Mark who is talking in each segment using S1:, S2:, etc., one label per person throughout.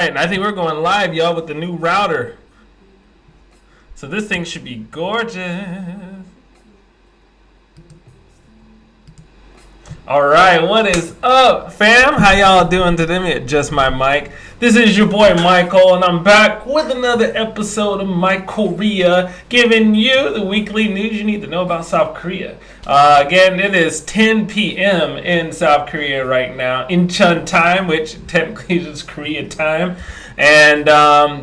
S1: And I think we're going live, y'all, with the new router. So this thing should be gorgeous. All right, what is up, fam? How y'all doing today? Let me adjust my mic. This is your boy Michael, and I'm back with another episode of My Korea, giving you the weekly news you need to know about South Korea. Again, it is 10 p.m. in South Korea right now, Incheon time, which technically is Korea time. And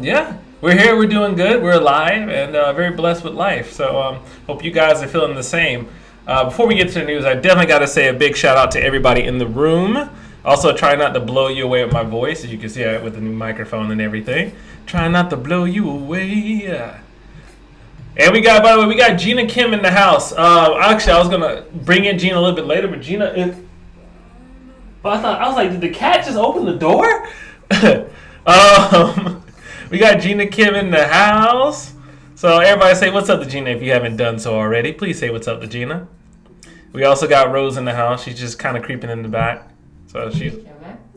S1: yeah, we're here, we're doing good, we're alive, and very blessed with life. So hope you guys are feeling the same. Before we get to the news, I definitely got to say a big shout out to everybody in the room. Also, try not to blow you away with my voice, as you can see with the new microphone and everything. Try not to blow you away. And we got, by the way, we got Gina Kim in the house. Actually, I was gonna bring in Gina a little bit later, but Gina is. But I was like, did the cat just open the door? We got Gina Kim in the house. So everybody say what's up to Gina if you haven't done so already. Please say what's up to Gina. We also got Rose in the house. She's just kind of creeping in the back. So she's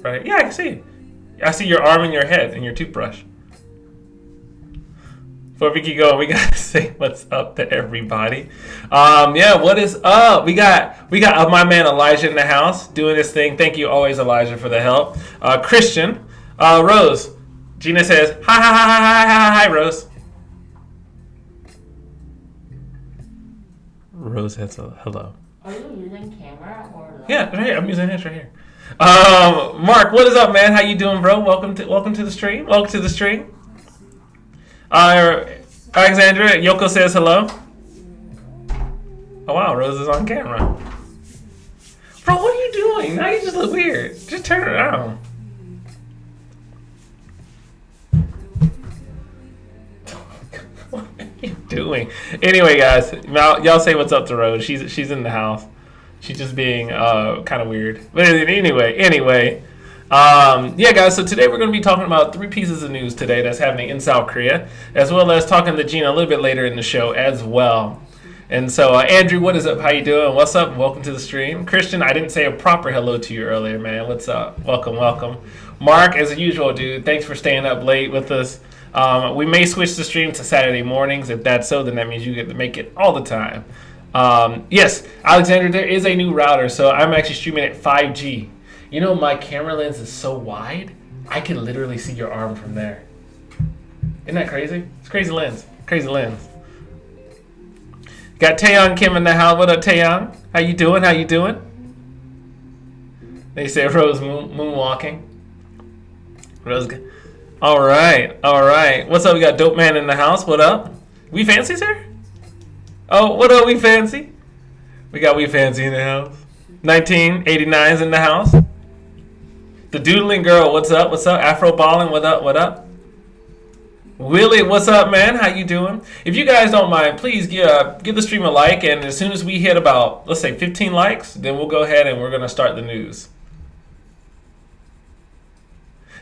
S1: right. Yeah, I can see. I see your arm and your head and your toothbrush. Before we keep going, we gotta say what's up to everybody. Yeah, what is up? We got my man Elijah in the house doing his thing. Thank you always, Elijah, for the help. Christian, Rose. Gina says hi hi hi hi hi hi Rose. Rose has a hello.
S2: Are you using camera or?
S1: Yeah, right here. I'm using this right here. Mark, what is up, man? How you doing, bro? Welcome to the stream. Welcome to the stream. Alexandra, Yoko says hello. Oh wow, Rose is on camera. Bro, what are you doing? Now you just look weird. Just turn around. What are you doing? Anyway, guys, y'all say what's up to Rose. She's in the house. She's just being kind of weird. But anyway. Yeah, guys, so today we're going to be talking about 3 pieces of news today that's happening in South Korea, as well as talking to Gina a little bit later in the show as well. And so, Andrew, what is up? How you doing? What's up? Welcome to the stream. Christian, I didn't say a proper hello to you earlier, man. What's up? Welcome. Mark, as usual, dude, thanks for staying up late with us. We may switch the stream to Saturday mornings. If that's so, then that means you get to make it all the time. Yes, Alexander, there is a new router, so I'm actually streaming at 5G. You know, my camera lens is so wide, I can literally see your arm from there. Isn't that crazy? It's crazy lens. Got Taeyong Kim in the house. What up, Taeyong? How you doing? They say Rose moonwalking. Rose. All right. What's up? We got Dope Man in the house. What up? We Fancy's here? Oh, what up, We Fancy? We got We Fancy in the house. 1989's in the house. The Doodling Girl, what's up? Afro Ballin', what up? Willie, what's up, man? How you doing? If you guys don't mind, please give the stream a like, and as soon as we hit about, let's say, 15 likes, then we'll go ahead and we're going to start the news.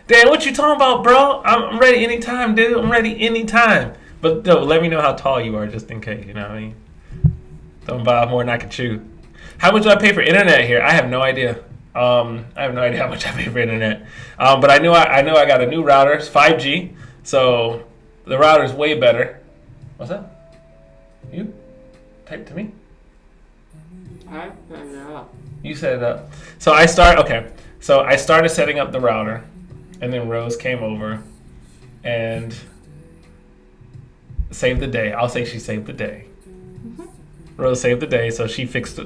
S1: Dan, what you talking about, bro? I'm ready anytime, dude. I'm ready anytime. But no, let me know how tall you are, just in case, you know what I mean? Don't buy more than I can chew. How much do I pay for internet here? I have no idea. I have no idea how much I pay for internet. But I know I got a new router. It's 5G, so the router is way better. What's that? You type to me.
S2: I set it up.
S1: You set it up. So I started setting up the router, and then Rose came over and saved the day. I'll say she saved the day. Mm-hmm. Rose saved the day, so she fixed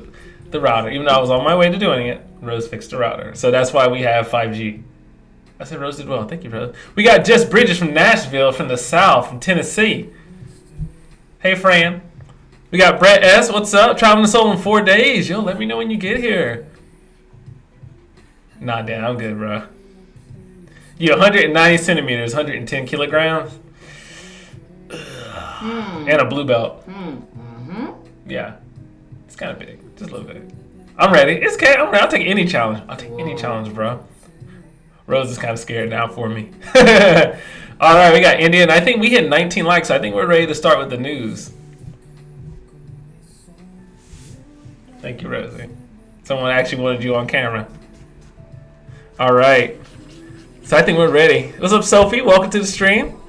S1: the router. Even though I was on my way to doing it, Rose fixed the router. So that's why we have 5G. I said Rose did well. Thank you, Rose. We got Jess Bridges from Nashville, from the South, from Tennessee. Hey, Fran. We got Brett S. What's up? Traveling to Seoul in 4 days. Yo, let me know when you get here. Nah, Dan, I'm good, bro. You 190 centimeters, 110 kilograms. And a blue belt.
S2: Mm-hmm.
S1: Yeah. It's kind of big. Just a little bit. I'm ready. It's okay. I'm ready. I'll take any challenge. Any challenge, bro. Rose is kind of scared now for me. All right, we got Indian. I think we hit 19 likes, so I think we're ready to start with the news. Thank you, Rosie. Someone actually wanted you on camera. All right. So I think we're ready. What's up, Sophie? Welcome to the stream.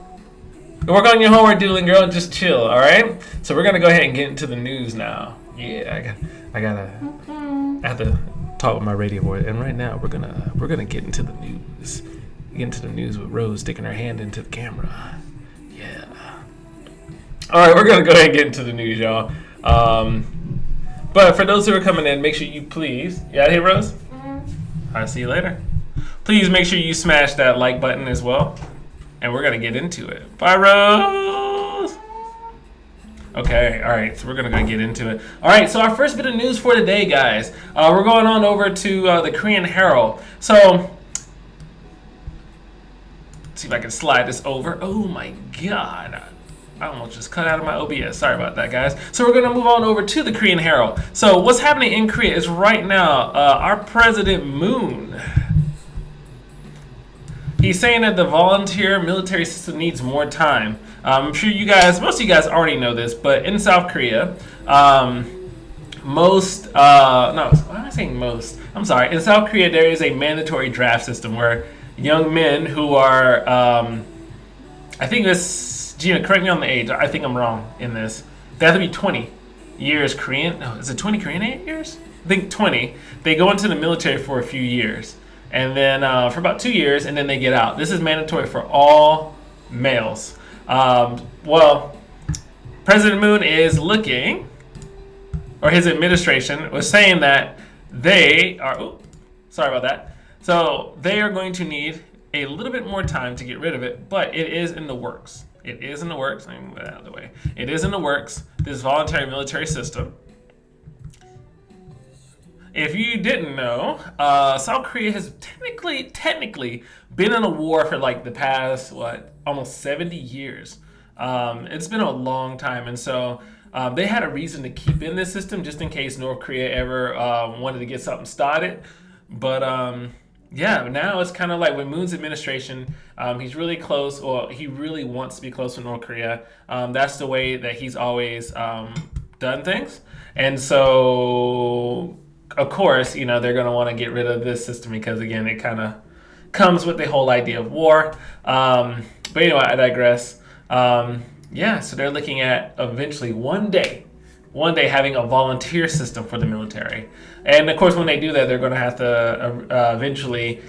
S1: Work on your homework, doodling girl, and just chill, all right? So we're gonna go ahead and get into the news now. Yeah, I have to talk with my radio boy, and right now we're gonna get into the news. Get into the news with Rose sticking her hand into the camera. Yeah. All right, we're gonna go ahead and get into the news, y'all. But for those who are coming in, make sure you please. You out here, Rose? I'll see you later. Please make sure you smash that like button as well. And we're going to get into it. Bye, Rose. Okay, all right. So we're going to go get into it. All right, so our first bit of news for today, guys. We're going on over to the Korean Herald. So let's see if I can slide this over. Oh, my God. I almost just cut out of my OBS. Sorry about that, guys. So we're going to move on over to the Korean Herald. So what's happening in Korea is right now, our President Moon, he's saying that the volunteer military system needs more time. I'm sure most of you guys already know this, but in South Korea, why am I saying most? I'm sorry. In South Korea, there is a mandatory draft system where young men who are, I think this, Gina, correct me on the age. I think I'm wrong in this. They have to be 20 years Korean. No, is it 20 Korean years? I think 20. They go into the military for a few years. And then for about 2 years, and then they get out. This is mandatory for all males. Well, President Moon is looking, or his administration was saying that they are, sorry about that. So they are going to need a little bit more time to get rid of it, but it is in the works. It is in the works. Let me move that out of the way. It is in the works, this voluntary military system. If you didn't know, South Korea has technically been in a war for like the past, almost 70 years. It's been a long time. And so they had a reason to keep in this system just in case North Korea ever wanted to get something started. But yeah, now it's kind of like with Moon's administration, he's really close, or he really wants to be close with North Korea. That's the way that he's always done things. And so, of course, they're going to want to get rid of this system because, again, it kind of comes with the whole idea of war. But anyway, I digress. Yeah, so they're looking at eventually one day having a volunteer system for the military. And, of course, when they do that, they're going to have to eventually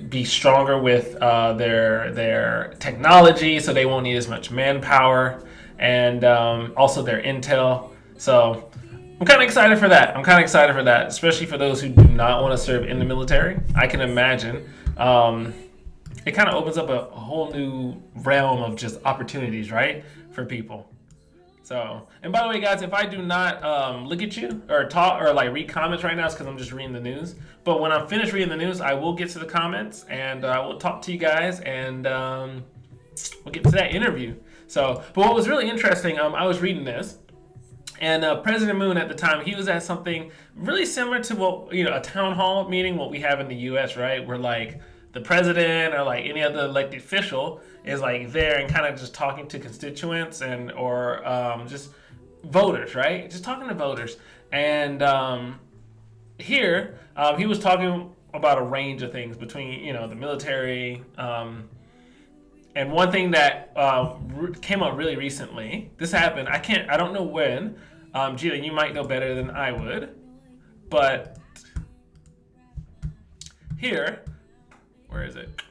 S1: be stronger with their technology, so they won't need as much manpower, and also their intel. So I'm kind of excited for that. Especially for those who do not want to serve in the military. I can imagine it kind of opens up a whole new realm of just opportunities, right, for people. So, and by the way, guys, if I do not look at you or talk or like read comments right now, it's because I'm just reading the news. But when I'm finished reading the news, I will get to the comments and we'll talk to you guys, and we'll get to that interview. So, but what was really interesting, I was reading this. And President Moon at the time, he was at something really similar to what, a town hall meeting, what we have in the U.S., right? Where like the president or like any other elected official is like there and kind of just talking to constituents or just voters, right? Just talking to voters. And here, he was talking about a range of things between, the military. And one thing that came up really recently, this happened, I don't know when. Gina, you might know better than I would. But here, where is it?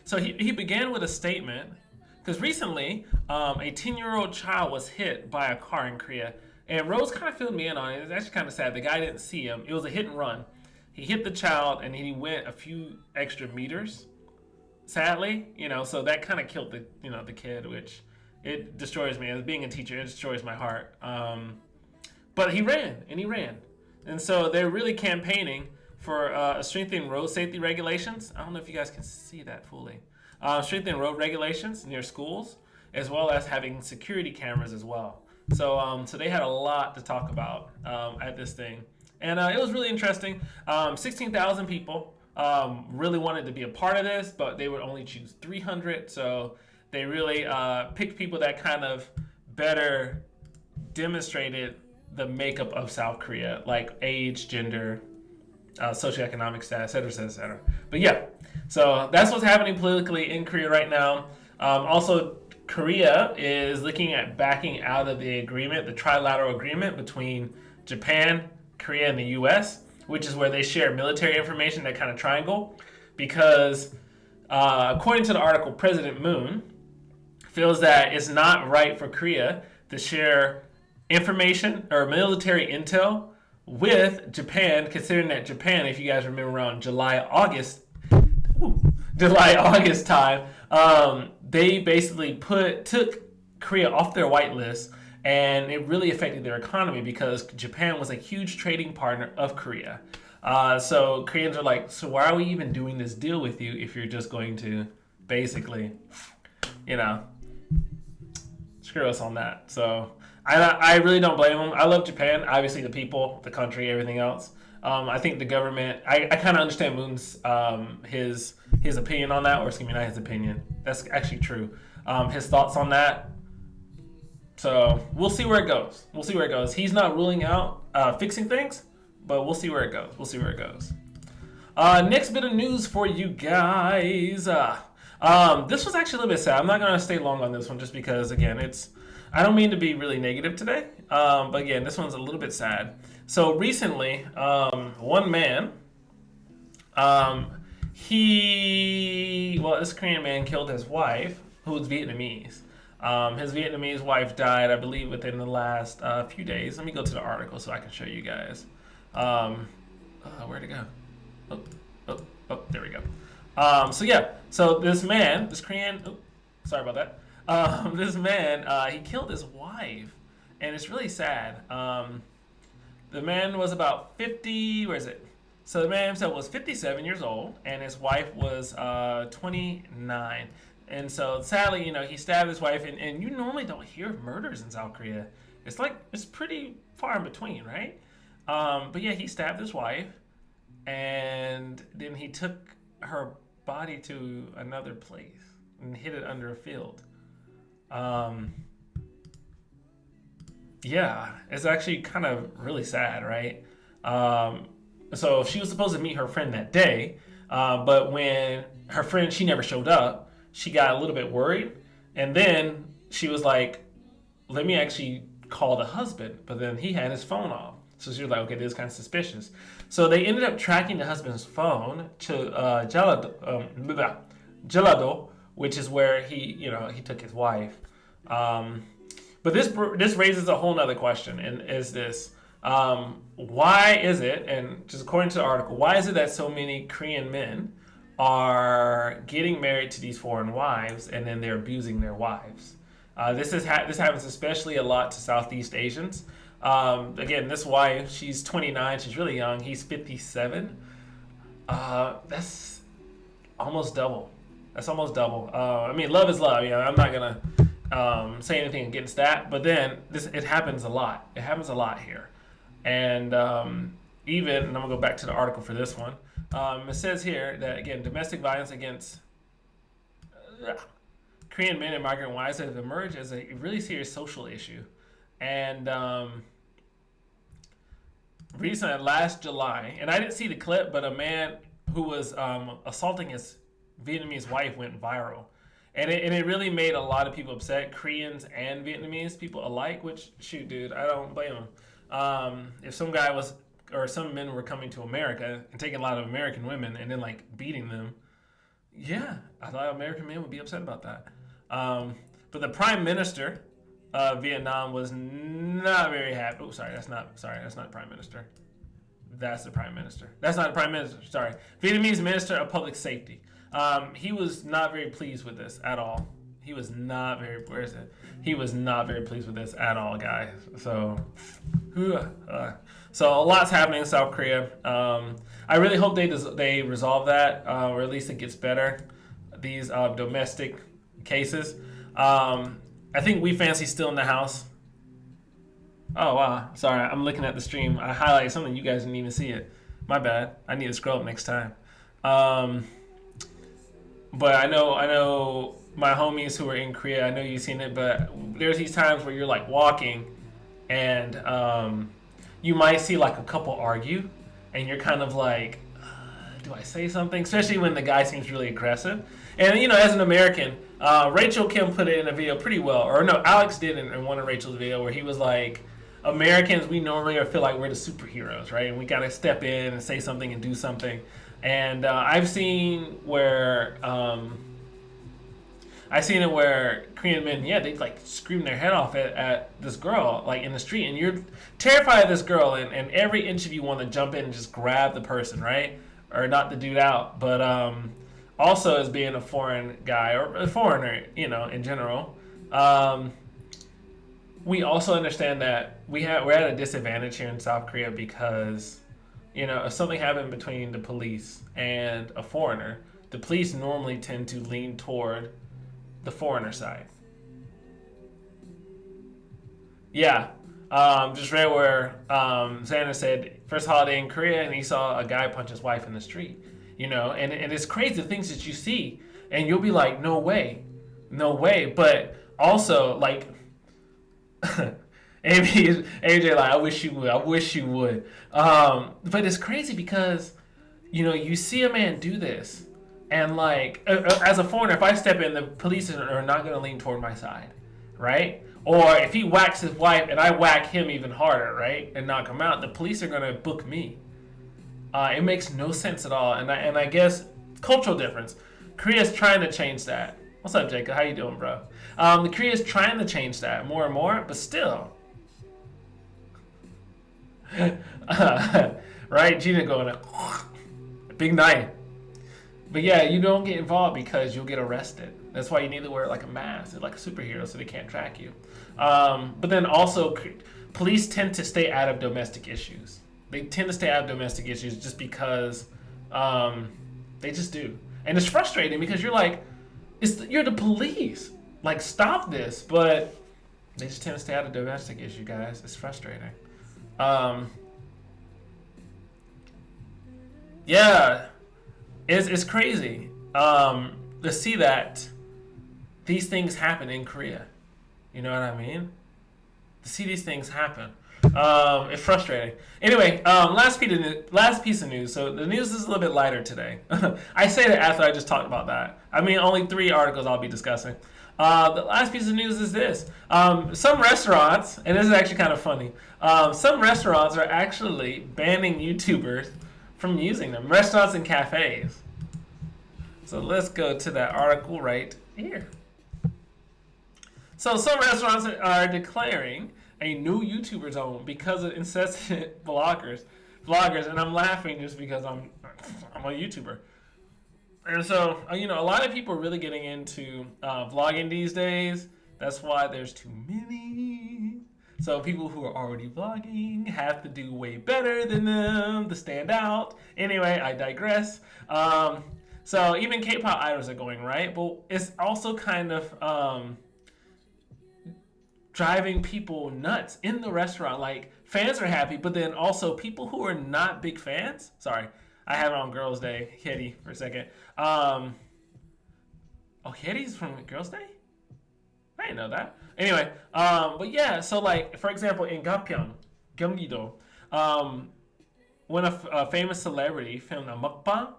S1: So he began with a statement, because recently a 10-year-old child was hit by a car in Korea. And Rose kind of filled me in on it. It's actually kind of sad. The guy didn't see him. It was a hit and run. He hit the child and he went a few extra meters. Sadly, so that kind of killed the kid, which it destroys me. As being a teacher, it destroys my heart. But he ran. And so they're really campaigning for strengthening road safety regulations. I don't know if you guys can see that fully. Strengthening road regulations near schools, as well as having security cameras as well. So they had a lot to talk about at this thing. And it was really interesting. 16,000 people really wanted to be a part of this, but they would only choose 300. So they really picked people that kind of better demonstrated the makeup of South Korea, like age, gender, socioeconomic status, et cetera, et cetera. But yeah, So that's what's happening politically in Korea right now. Also, Korea is looking at backing out of the agreement, the trilateral agreement between Japan, Korea, and the U.S., which is where they share military information, that kind of triangle, because according to the article, President Moon feels that it's not right for Korea to share information or military intel with Japan, considering that Japan, if you guys remember around July, August time, they basically took Korea off their white list, and it really affected their economy because Japan was a huge trading partner of Korea. So Koreans are like, so why are we even doing this deal with you if you're just going to basically, screw us on that? So I really don't blame them. I love Japan, obviously the people, the country, everything else. I think the government. I kind of understand Moon's his opinion on that, or excuse me, not his opinion. That's actually true. His thoughts on that. So we'll see where it goes. He's not ruling out fixing things, but we'll see where it goes. Next bit of news for you guys. This was actually a little bit sad. I'm not gonna stay long on this one just because, again, I don't mean to be really negative today, but again, this one's a little bit sad. So recently, one man, this Korean man killed his wife, who was Vietnamese. His Vietnamese wife died, I believe, within the last few days. Let me go to the article so I can show you guys. Where'd it go? Oh, there we go. So this man, this Korean, sorry about that. This man, he killed his wife, and it's really sad. The man was about 50, where is it? So the man himself was 57 years old, and his wife was 29. And so sadly, he stabbed his wife, and you normally don't hear of murders in South Korea. It's pretty far in between, right? But yeah, he stabbed his wife, and then he took her body to another place and hid it under a field. Yeah, it's actually kind of really sad, right? So she was supposed to meet her friend that day, but when her friend, she never showed up, she got a little bit worried, and then she was like, let me actually call the husband, but then he had his phone off. So she was like, okay, this is kind of suspicious. So they ended up tracking the husband's phone to Gelado, which is where he took his wife. But this raises a whole nother question, and is this, why is it, and just according to the article, why is it that so many Korean men are getting married to these foreign wives and then they're abusing their wives? This happens especially a lot to Southeast Asians. Again, this wife, she's 29, she's really young, he's 57. That's almost double. I mean, love is love. I'm not gonna say anything against that, but then it happens a lot. It happens a lot here, and I'm gonna go back to the article for this one. It says here that, again, domestic violence against Korean men and migrant wives have emerged as a really serious social issue, and recently, last July, and I didn't see the clip, but a man who was assaulting his Vietnamese wife went viral. And it really made a lot of people upset, Koreans and Vietnamese people alike, which, shoot, dude, I don't blame them. If some men were coming to America and taking a lot of American women and then, beating them, yeah, I thought American men would be upset about that. But the prime minister of Vietnam was not very happy. Oh, that's not the prime minister. That's the prime minister. That's not the prime minister, sorry. Vietnamese Minister of Public Safety. He was not very pleased with this at all. He was not very pleased with this at all, guys. So a lot's happening in South Korea. I really hope they resolve that, or at least it gets better. These domestic cases. I think We Fancy's still in the house. Oh, wow. Sorry, I'm looking at the stream. I highlighted something, you guys didn't even see it. My bad. I need to scroll up next time. But I know my homies who are in Korea, I know you've seen it, but there's these times where you're walking and you might see a couple argue, and you're kind of do I say something? Especially when the guy seems really aggressive. And, as an American, Rachel Kim put it in a video pretty well. Or no, Alex did in one of Rachel's video where he was like, Americans, we normally feel like we're the superheroes, right? And we got to step in and say something and do something. And I've seen where... I've seen it where Korean men, they like scream their head off at this girl, like in the street, and you're terrified of this girl, and every inch of you want to jump in and just grab the person, right? Or not the dude out, but also as being a foreign guy or a foreigner, in general, we also understand that we're at a disadvantage here in South Korea because, if something happened between the police and a foreigner, the police normally tend to lean toward the foreigner side. Yeah. Just read where Xander said first holiday in Korea and he saw a guy punch his wife in the street. And it's crazy the things that you see and you'll be like, no way. But also like AJ like, I wish you would. But it's crazy because you see a man do this. And like, as a foreigner, if I step in, the police are not going to lean toward my side, right? Or if he whacks his wife and I whack him even harder, right, and knock him out, the police are going to book me. It makes no sense at all. And I guess cultural difference. Korea's trying to change that. What's up, Jacob? How you doing, bro? The Korea's trying to change that more and more, but still. Right? Gina going, big night. But yeah, you don't get involved because you'll get arrested. That's why you need to wear like a mask, like a superhero, so they can't track you. But then also, police tend to stay out of domestic issues. They tend to stay out of domestic issues just because they just do. And it's frustrating because you're like, you're the police. Like, stop this. But they just tend to stay out of domestic issue, guys. It's frustrating. Yeah. It's crazy to see that these things happen in Korea. You know what I mean? To see these things happen. It's frustrating. Anyway, last piece of news. So the news is a little bit lighter today. I say that after I just talked about that. I mean, only 3 articles I'll be discussing. The last piece of news is this. Some restaurants, and this is actually kind of funny, some restaurants are actually banning YouTubers from using them. Restaurants and cafes. So let's go to that article right here. So some restaurants are declaring a new YouTuber zone because of incessant vloggers, and I'm laughing just because I'm a YouTuber. And so, a lot of people are really getting into vlogging these days. That's why there's too many. So people who are already vlogging have to do way better than them to stand out. Anyway, I digress. So even K-pop idols are going, right? But it's also kind of driving people nuts in the restaurant. Like, fans are happy, but then also people who are not big fans. Sorry, I have it on Girls' Day. Kitty for a second. Kitty's from Girls' Day? I didn't know that. Anyway, but yeah, so like, for example, in Gapyeong, Gyeonggi-do, when a famous celebrity filmed a mukbang,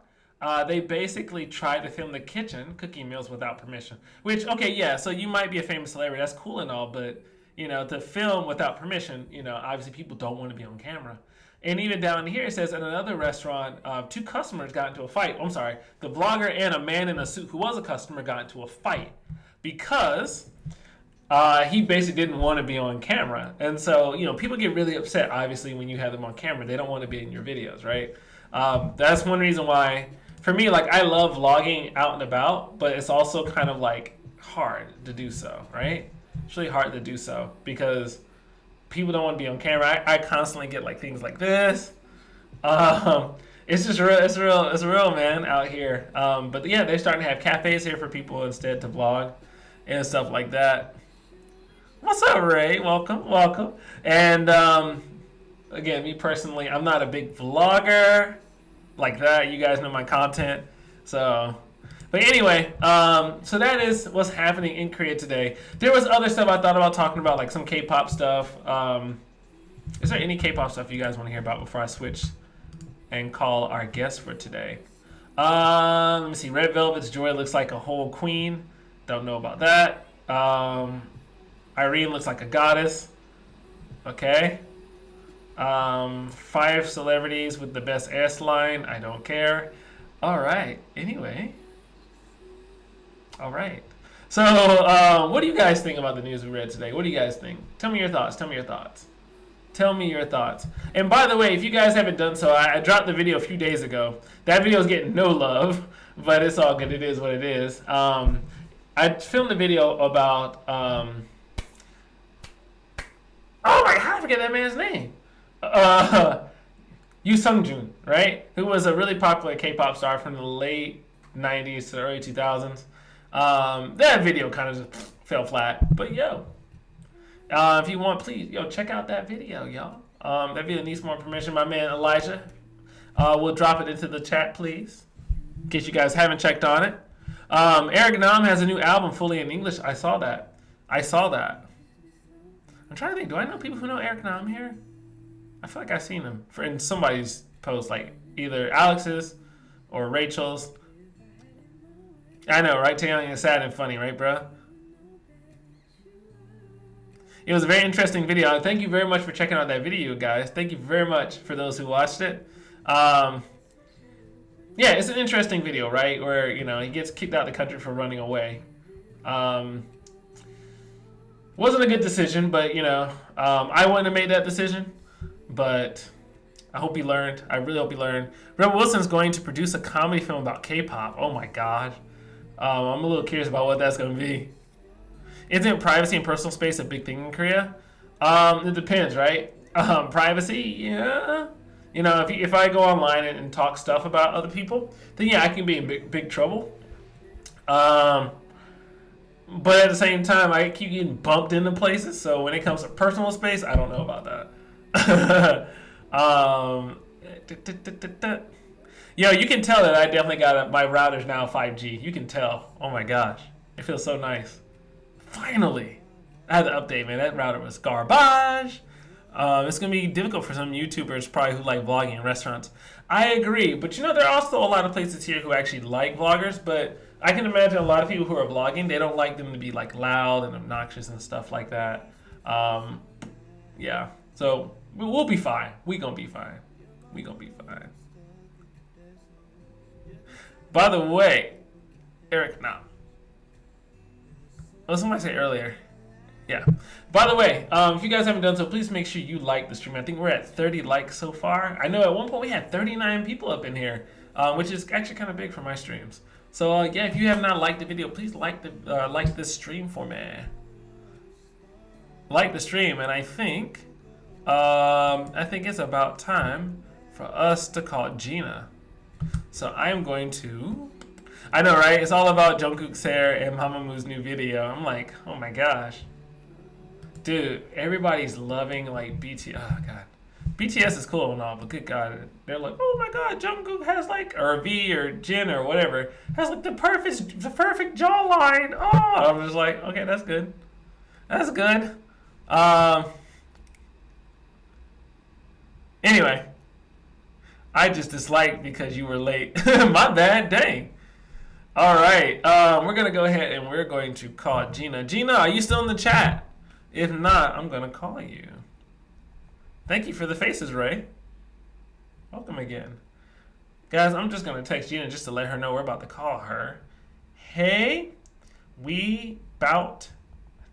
S1: they basically tried to film the kitchen cooking meals without permission. Which, okay, yeah, so you might be a famous celebrity, that's cool and all, but, to film without permission, obviously people don't want to be on camera. And even down here, it says at another restaurant, 2 customers got into a fight. I'm sorry, the vlogger and a man in a suit who was a customer got into a fight because he basically didn't want to be on camera. And so, people get really upset, obviously, when you have them on camera. They don't want to be in your videos, right? That's one reason why, for me, like, I love vlogging out and about, but it's also kind of, like, hard to do so, right? It's really hard to do so because people don't want to be on camera. I constantly get, like, things like this. It's just real. It's real, man, out here. But, yeah, they're starting to have cafes here for people instead to vlog and stuff like that. What's up, Ray? Welcome. And again, me personally, I'm not a big vlogger like that. You guys know my content. So, but anyway, so that is what's happening in Korea today. There was other stuff I thought about talking about, like some K-pop stuff. Is there any K-pop stuff you guys want to hear about before I switch and call our guest for today? Let me see. Red Velvet's Joy looks like a whole queen. Don't know about that. Irene looks like a goddess. Okay. 5 celebrities with the best S line. I don't care. All right. Anyway. All right. So, what do you guys think about the news we read today? What do you guys think? Tell me your thoughts. Tell me your thoughts. Tell me your thoughts. And by the way, if you guys haven't done so, I dropped the video a few days ago. That video is getting no love, but it's all good. It is what it is. I filmed a video about. Oh my god, I forget that man's name. Yu Sungjun, right? Who was a really popular K-pop star from the late 90s to the early 2000s. That video kind of just fell flat. But yo, if you want, please, check out that video, y'all. That video needs more permission. My man Elijah will drop it into the chat, please, in case you guys haven't checked on it. Eric Nam has a new album fully in English. I saw that. I'm trying to think. Do I know people who know Eric Nam here? I feel like I've seen him in somebody's post, like either Alex's or Rachel's. I know, right? Taeyong is sad and funny, right, bro? It was a very interesting video. Thank you very much for checking out that video, guys. Thank you very much for those who watched it. Yeah, it's an interesting video, right? Where, he gets kicked out of the country for running away. Wasn't a good decision, but, I wouldn't have made that decision. But I hope he learned. I really hope he learned. Rebel Wilson's going to produce a comedy film about K-pop. Oh, my God. I'm a little curious about what that's going to be. Isn't privacy and personal space a big thing in Korea? It depends, right? Privacy, yeah. If I go online and talk stuff about other people, then yeah, I can be in big trouble. But at the same time, I keep getting bumped into places. So when it comes to personal space, I don't know about that. You can tell that I definitely got my router's now 5G. You can tell. Oh my gosh, it feels so nice. Finally, I had to update, man. That router was garbage. It's gonna be difficult for some YouTubers probably who like vlogging in restaurants. I agree, but there are also a lot of places here who actually like vloggers. But I can imagine a lot of people who are vlogging, they don't like them to be like loud and obnoxious and stuff like that. Yeah, so we'll be fine. We gonna be fine. By the way, Eric, now. What was somebody say earlier? Yeah. By the way, if you guys haven't done so, please make sure you like the stream. I think we're at 30 likes so far. I know at one point we had 39 people up in here, which is actually kind of big for my streams. So yeah, if you have not liked the video, please like the stream for me. Like the stream, and I think it's about time for us to call Gina. So I'm going to. I know, right? It's all about Jungkook's hair and Mamamoo new video. I'm like, oh my gosh. Dude, everybody's loving like BTS. Oh god. BTS is cool and all, but good god. They're like, oh my god, Jungkook has like, or V or Jin or whatever, has like the perfect jawline. Oh, I'm just like, okay, that's good. That's good. Anyway. I just disliked because you were late. My bad, dang. All right, we're gonna go ahead and we're going to call Gina. Gina, are you still in the chat? If not, I'm gonna call you. Thank you for the faces, Ray. Welcome again. Guys, I'm just gonna text Gina just to let her know we're about to call her. Hey, we about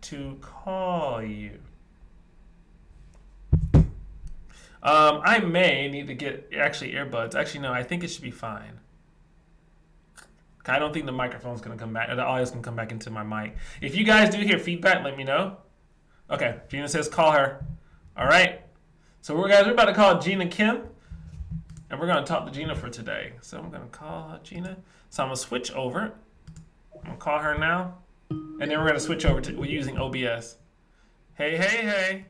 S1: to call you. I may need to get actually earbuds. Actually, no, I think it should be fine. I don't think the microphone's going to come back. The audio's going to come back into my mic. If you guys do hear feedback, let me know. Okay, Gina says call her. All right. So we're about to call Gina Kim. And we're going to talk to Gina for today. So I'm going to call Gina. So I'm going to switch over. I'm going to call her now. And then we're going to switch over to we're using OBS. Hey, hey, hey.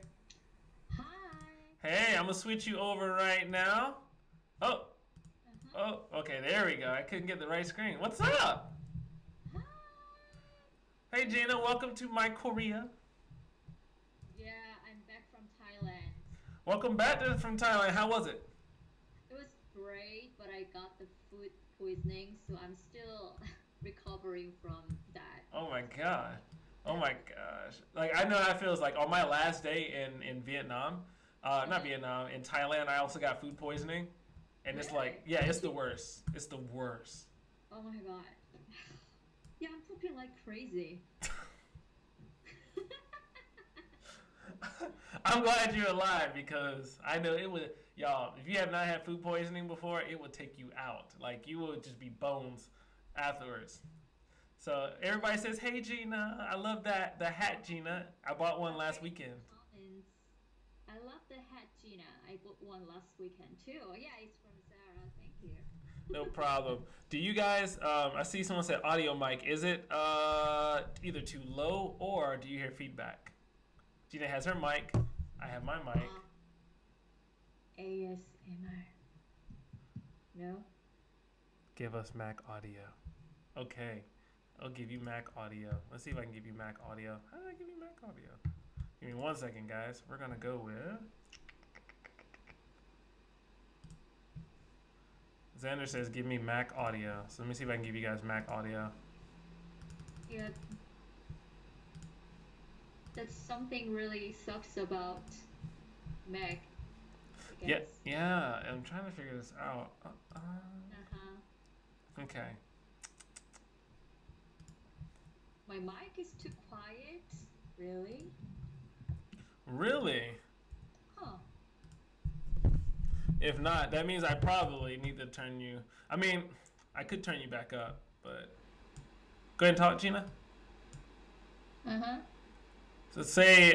S1: Hey, I'm going to switch you over right now. Oh. Oh, okay, there we go. I couldn't get the right screen. What's up?
S3: Hi.
S1: Hey, Gina, welcome to my Korea.
S3: Yeah, I'm back from Thailand.
S1: Welcome back from Thailand. How was it?
S3: It was great, but I got the food poisoning, so I'm still recovering from that.
S1: Oh my god. Oh my gosh. Like I know how it feels like on my last day in Vietnam, not Vietnam, in Thailand I also got food poisoning. And it's like, yeah, it's the worst. It's the worst.
S3: Oh my god. Yeah, I'm pooping like crazy.
S1: I'm glad you're alive because I know it would, y'all, if you have not had food poisoning before, it would take you out. Like you would just be bones afterwards. So everybody says, "Hey Gina, I love the hat, Gina. I bought one last weekend."
S3: Comments. I love the hat, Gina. I bought one last weekend too. Yeah, it's from Sarah. Thank you.
S1: No problem. Do you guys? I see someone said audio mic. Is it either too low or do you hear feedback? Gina has her mic. I have my mic.
S3: ASMR. No.
S1: Give us Mac audio. Okay. I'll give you Mac audio. Let's see if I can give you Mac audio. How did I give you Mac audio? Give me 1 second, guys. We're gonna go with Xander says give me Mac audio. So let me see if I can give you guys Mac audio.
S3: Yeah. That's something really sucks about Mac. I
S1: Yeah,
S3: guess.
S1: yeah. I'm trying to figure this out. Okay.
S3: My mic is too quiet. Really?
S1: Really?
S3: Huh.
S1: If not, that means I probably need to turn you. I mean, I could turn you back up, but go ahead and talk, Gina. So say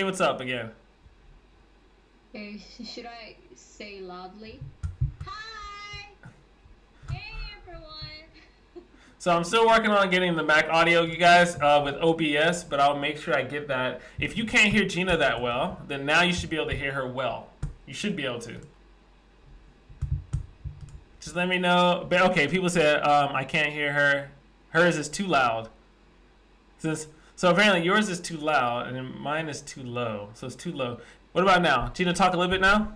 S1: what's up again.
S3: Okay, should I say loudly? Hi! Hey everyone!
S1: So I'm still working on getting the Mac audio, you guys, with OBS, but I'll make sure I get that. If you can't hear Gina that well, then now you should be able to hear her well. You should be able to. Just let me know. But okay, people said I can't hear her. Hers is too loud. So apparently yours is too loud, and then mine is too low. So it's too low. What about now? Gina, talk a little bit now.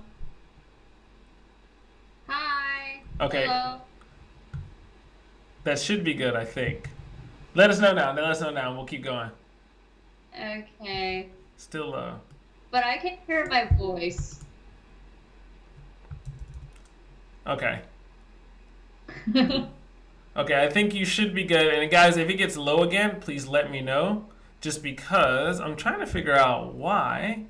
S3: Hi!
S1: Okay.
S3: Hello!
S1: That should be good, I think. Let us know now. Let us know now. We'll keep going.
S3: Okay.
S1: Still low.
S3: But I can hear my voice.
S1: Okay. Okay, I think you should be good. And guys, if it gets low again, please let me know. Just because I'm trying to figure out why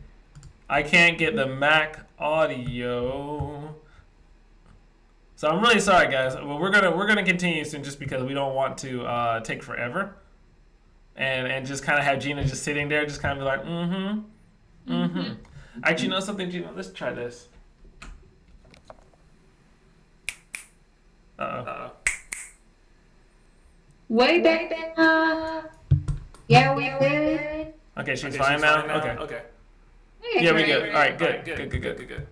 S1: I can't get the Mac audio. So I'm really sorry, guys. Well, we're gonna continue soon, just because we don't want to take forever, and just kind of have Gina just sitting there, just kind of be like, Actually, you know something, Gina? Let's try this. Uh-oh.
S3: Way better! Yeah, we good.
S1: Okay, she's fine now? Okay. Yeah, we good. All right, good.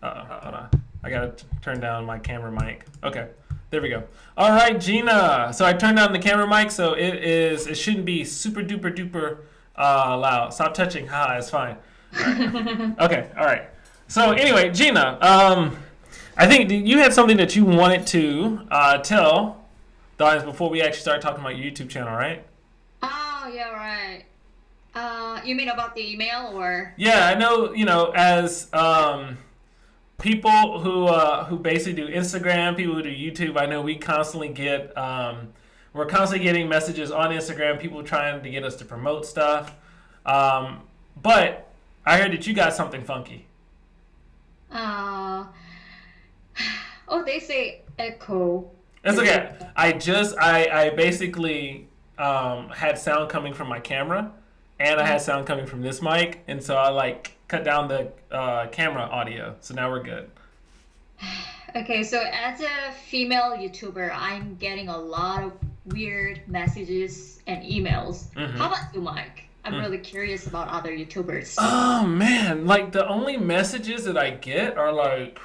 S1: Uh-oh, hold on. I gotta turn down my camera mic. Okay, there we go. All right, Gina. So I turned down the camera mic, so it shouldn't be super duper duper loud. Stop touching. Ha, it's fine. All right. Okay, all right. So anyway, Gina, I think you had something that you wanted to tell the audience before we actually start talking about your YouTube channel, right?
S3: Oh, yeah, right. You mean about the email or?
S1: Yeah, I know. You know, as people who basically do Instagram, people who do YouTube, I know we constantly get we're constantly getting messages on Instagram, people trying to get us to promote stuff. But I heard that you got something funky.
S3: Oh, they say echo.
S1: It's okay. I basically had sound coming from my camera, and I had sound coming from this mic, and so I like cut down the camera audio. So now we're good.
S3: Okay, so as a female YouTuber, I'm getting a lot of weird messages and emails. How about you, Mike? I'm really curious about other YouTubers.
S1: Oh man, like the only messages that I get are like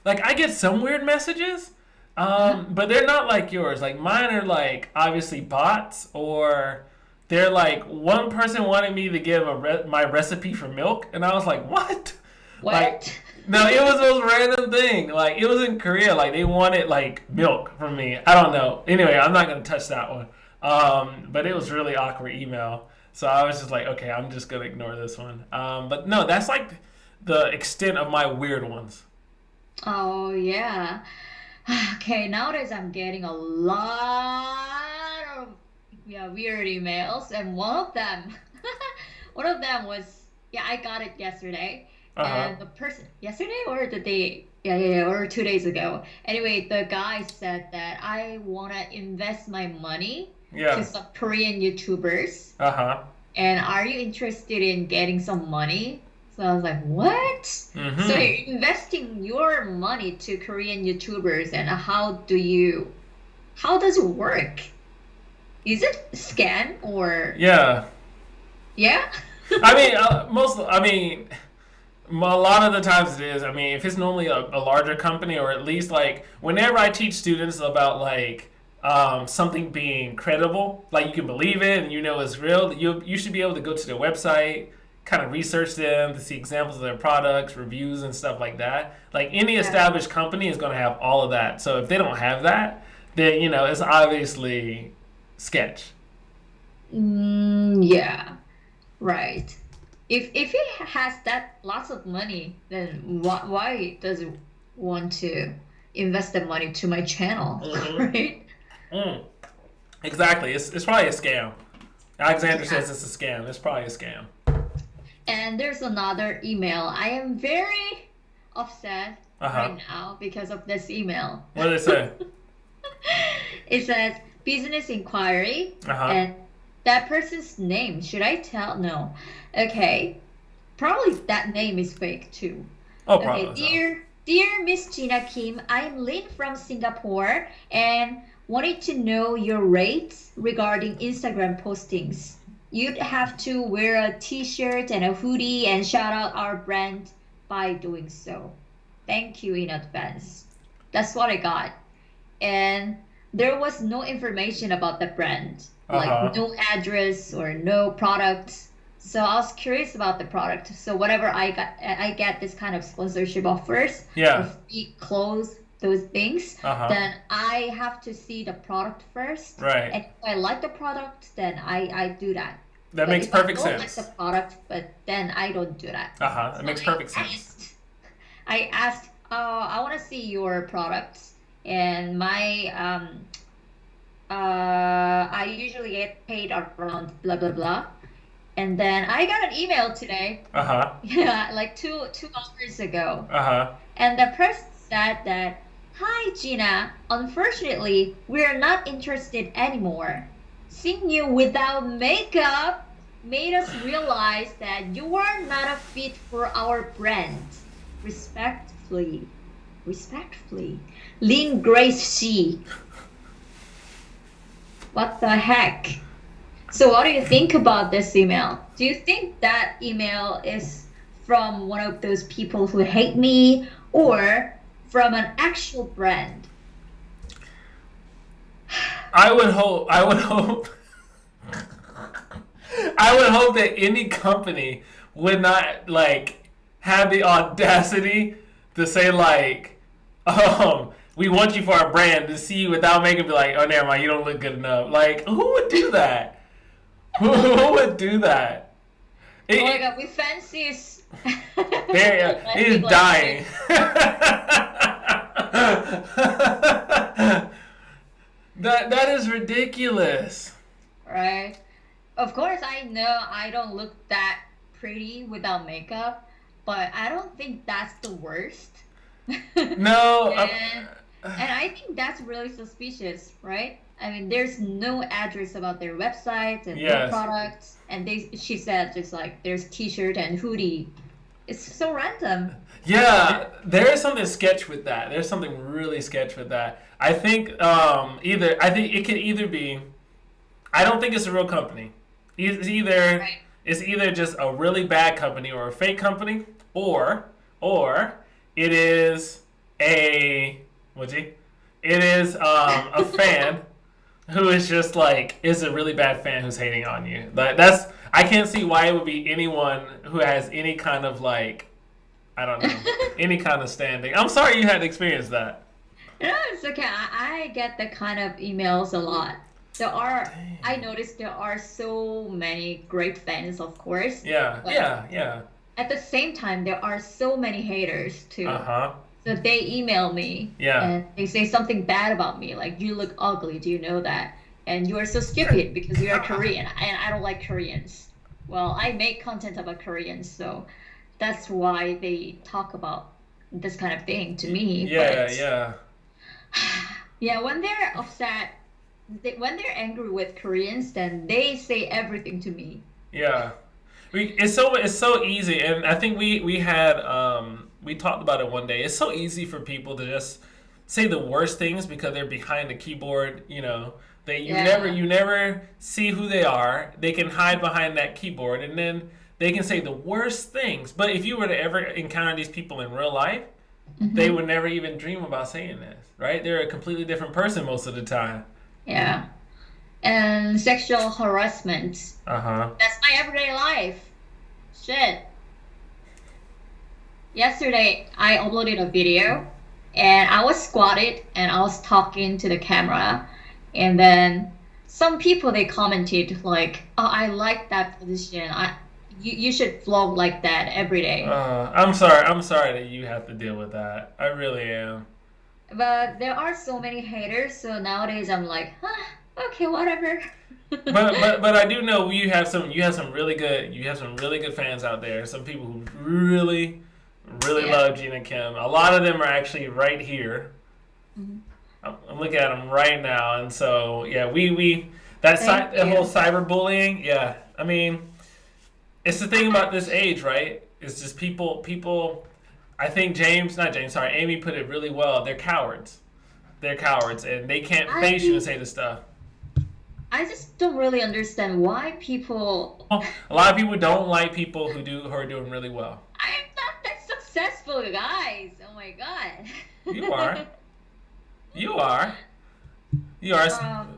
S1: I get some weird messages, but they're not like yours. Like mine are like obviously bots, or they're like one person wanted me to give my recipe for milk, and I was like, what?
S3: What?
S1: No, it was the most random thing. Like, it was in Korea. Like, they wanted, like, milk from me. I don't know. Anyway, I'm not going to touch that one. But it was really awkward email. So I was just like, okay, I'm just going to ignore this one. But no, that's like the extent of my weird ones.
S3: Oh, yeah. Okay, nowadays I'm getting a lot of weird emails, and one of them was I got it yesterday,
S1: Uh-huh.
S3: and the person yesterday or the day or 2 days ago. Anyway, the guy said that I wanna invest my money to
S1: Yeah.
S3: some Korean YouTubers,
S1: Uh-huh.
S3: and are you interested in getting some money? So I was like, what? So
S1: Mm-hmm.
S3: you're investing your money to Korean YouTubers, and how does it work? Is it a scam or
S1: Yeah.
S3: yeah?
S1: I mean, a lot of the times it is. I mean, if it's normally a larger company, or at least like whenever I teach students about like something being credible, like you can believe it and you know it's real, you should be able to go to their website, kind of research them to see examples of their products, reviews, and stuff like that. Like any
S3: Yeah.
S1: established company is going to have all of that. So if they don't have that, then it's obviously sketch.
S3: Yeah, right. If it has that lots of money, then why does it want to invest the money to my channel,
S1: Hmm.
S3: right?
S1: Mm, exactly. It's probably a scam. Alexander
S3: Yeah.
S1: says it's a scam. It's probably a scam.
S3: And there's another email. I am very upset
S1: Uh huh.
S3: right now because of this email.
S1: What did it say?
S3: It says business inquiry,
S1: Uh huh.
S3: and that person's name. Should I tell? No. Okay. Probably that name is fake too.
S1: Oh,
S3: Okay,
S1: probably so.
S3: dear Miss Gina Kim, I am Lynn from Singapore and wanted to know your rates regarding Instagram postings. You'd have to wear a t-shirt and a hoodie and shout out our brand by doing so. Thank you in advance. That's what I got. And there was no information about the brand,
S1: Uh
S3: like
S1: huh.
S3: no address or no product. So I was curious about the product. So whatever I get this kind of sponsorship offers or
S1: Yeah.
S3: free clothes, those things,
S1: Uh huh.
S3: then I have to see the product first.
S1: Right.
S3: And if I like the product, then I do that.
S1: That
S3: But
S1: makes
S3: if I
S1: perfect
S3: don't like the
S1: sense.
S3: product, but then I don't do that.
S1: Uh huh. That
S3: So
S1: makes perfect sense.
S3: I asked, I want to see your products, and I usually get paid around blah blah blah. And then I got an email today,
S1: Uh huh.
S3: yeah, like two hours ago,
S1: Uh huh.
S3: and the person said that, "Hi Gina, unfortunately, we're not interested anymore. Seeing you without makeup made us realize that you are not a fit for our brand. Respectfully, respectfully, Lynn Grace C." What the heck? So what do you think about this email? Do you think that email is from one of those people who hate me or from an actual brand?
S1: I would hope. I would hope. I would hope that any company would not like have the audacity to say like, we want you for our brand, to see you without makeup, be like, oh, never mind, you don't look good enough. Like, who would do that? Who would do that?
S3: Oh my
S1: It,
S3: god, we fancy is
S1: there, he's
S3: like
S1: dying. That is ridiculous.
S3: right? Of course, I know I don't look that pretty without makeup, but I don't think that's the worst.
S1: No.
S3: And I think that's really suspicious, right? I mean, there's no address about their website and no
S1: Yes.
S3: products, and she said just like there's t-shirt and hoodie. It's so random.
S1: Yeah, there is something sketch with that. There's something really sketch with that. I think I think it could either be. I don't think it's a real company.
S3: Right.
S1: It's either just a really bad company or a fake company, or it is a what's he? It is a fan who is just like is a really bad fan who's hating on you. That's I can't see why it would be anyone who has any kind of like I don't know, any kind of standing. I'm sorry you had to experience that.
S3: No, it's okay. I get that kind of emails a lot. There are, I
S1: Dang.
S3: noticed there are so many great fans, of course,
S1: Yeah,
S3: but
S1: yeah, yeah.
S3: at the same time, there are so many haters
S1: Uh
S3: too.
S1: huh.
S3: So they email me
S1: Yeah.
S3: and they say something bad about me, like you look ugly. Do you know that? And you are so stupid because you are Korean, and I don't like Koreans. Well, I make content about Koreans, so that's why they talk about this kind of thing to me.
S1: Yeah,
S3: But
S1: yeah,
S3: yeah, when they're upset, when they're angry with Koreans, then they say everything to me.
S1: yeah. It's so easy, and I think we had we talked about it one day. It's so easy for people to just say the worst things because they're behind the keyboard. They
S3: Yeah.
S1: you never see who they are. They can hide behind that keyboard, and then they can say the worst things. But if you were to ever encounter these people in real life, they
S3: Hmm.
S1: would never even dream about saying this, right? They're a completely different person most of the time.
S3: Yeah. And sexual harassment.
S1: Uh huh.
S3: That's my everyday life. Shit. Yesterday, I uploaded a video and I was squatted and I was talking to the camera. And then some people they commented like, "Oh, I like that position. You should vlog like that every day."
S1: I'm sorry. I'm sorry that you have to deal with that. I really am.
S3: But there are so many haters, so nowadays I'm like, okay, whatever.
S1: But I do know you have some really good fans out there. Some people who really
S3: Yeah.
S1: love Gina Kim. A lot of them are actually right here.
S3: Mhm.
S1: I'm looking at them right now, and so yeah, we that
S3: Thank
S1: that whole
S3: you.
S1: cyberbullying. Yeah, I mean, it's the thing about this age, right? It's just people. I think not James, sorry, Amy put it really well. They're cowards. They're cowards, and they can't face you and
S3: I
S1: say the stuff.
S3: I just don't really understand why people.
S1: A lot of people don't like people who are doing really well.
S3: I'm not that successful, guys. Oh my
S1: You are.
S3: god.
S1: You are. You are.
S3: um,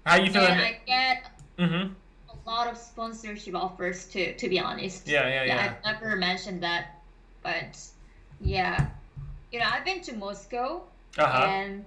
S1: How you
S3: and
S1: feeling?
S3: I get
S1: Mm-hmm.
S3: a lot of sponsorship offers too. To be honest,
S1: Yeah, yeah,
S3: yeah,
S1: yeah.
S3: I've never mentioned that, but yeah, I've been to Moscow,
S1: Uh huh.
S3: and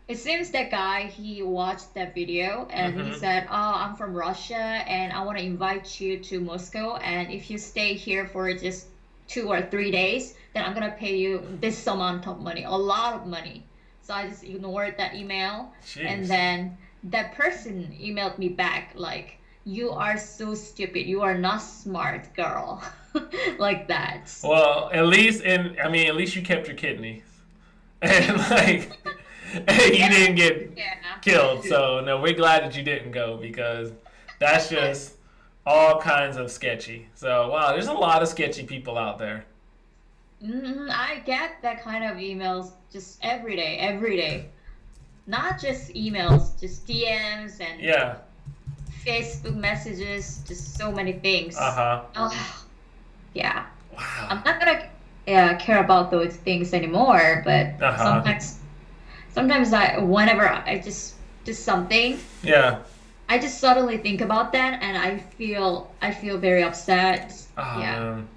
S3: it seems that guy he watched that video and he
S1: Mm-hmm.
S3: said, "Oh, I'm from Russia and I want to invite you to Moscow, and if you stay here for just 2 or 3 days, then I'm gonna pay you this amount of money, a lot of money." So I just ignored that email, and
S1: Jeez.
S3: then that person emailed me back like, "You are so stupid. You are not smart, girl," like that.
S1: Well, at least you kept your kidneys, and like, you
S3: Yeah,
S1: didn't get
S3: yeah.
S1: killed. So no, we're glad that you didn't go because that's just all kinds of sketchy. So wow, there's a lot of sketchy people out there.
S3: I get that kind of emails just every day. Not just emails, just DMs and
S1: Yeah.
S3: Facebook messages, just so many
S1: Uh
S3: things.
S1: huh.
S3: Oh, yeah.
S1: Wow.
S3: I'm not gonna care about those things anymore, but
S1: Uh huh.
S3: sometimes whenever I just do something,
S1: Yeah.
S3: I just suddenly think about that and I feel very upset.
S1: Oh
S3: Yeah.
S1: man.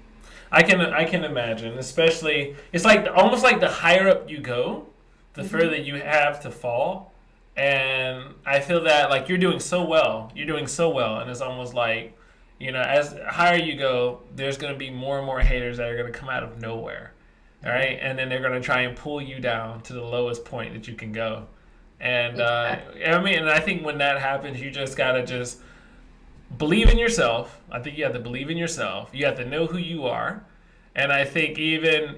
S1: I can imagine, especially it's like almost like the higher up you go, the
S3: Hmm.
S1: further you have to fall. And I feel that like you're doing so well. You're doing so well and it's almost like, as higher you go, there's going to be more and more haters that are going to come out of nowhere. All right? And then they're going to try and pull you down to the lowest point that you can go. And
S3: Exactly.
S1: and I think when that happens, you just got to just believe in yourself. I think you have to believe in yourself. You have to know who you are. And I think even,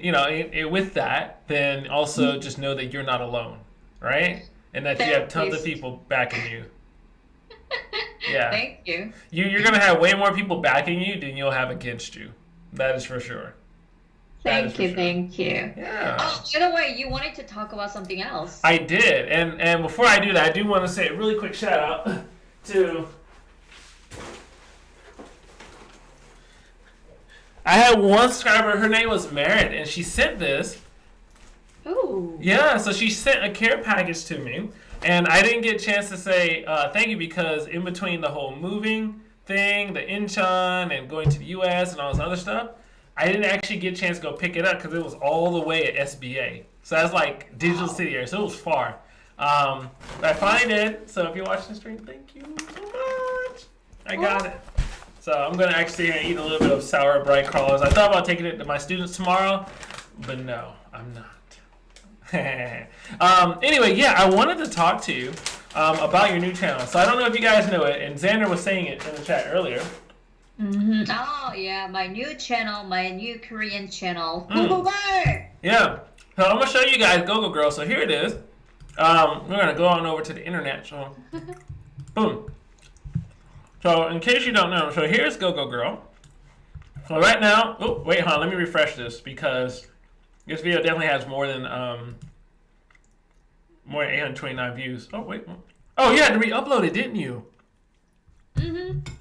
S1: with that, then also just know that you're not alone, right? And that you have
S3: Thank you.
S1: tons of people backing you. Yeah.
S3: Thank you.
S1: You're going to have way more people backing you than you'll have against you. That is for sure. That is
S3: Thank
S1: for
S3: you.
S1: sure.
S3: Thank you.
S1: Yeah.
S3: Oh, by the way, you wanted to talk about something else.
S1: I did. And before I do that, I do want to say a really quick shout out to I had one subscriber, her name was Merritt, and she sent this.
S3: Ooh.
S1: Yeah, so she sent a care package to me, and I didn't get a chance to say thank you because in between the whole moving thing, the Incheon, and going to the U.S. and all this other stuff, I didn't actually get a chance to go pick it up because it was all the way at SBA. So that's like Digital City area, so it was far. But I find it. So if you're watching the stream, thank you so much. I got it. So I'm gonna actually eat a little bit of sour bright crawlers. I thought about taking it to my students tomorrow, but no, I'm not. Anyway, yeah, I wanted to talk to you about your new channel. So I don't know if you guys know it, and Xander was saying it in the chat earlier.
S3: Oh yeah, my new channel, my new Korean channel. YouTuber.
S1: Yeah. So I'm gonna show you guys Go Go Girl. So here it is. We're gonna go on over to the internet. So, boom. So in case you don't know, so here's Go Go Girl. So right now, oh wait, hold on, let me refresh this because this video definitely has more than 829 views. Oh wait, oh you had to re-upload it, didn't you?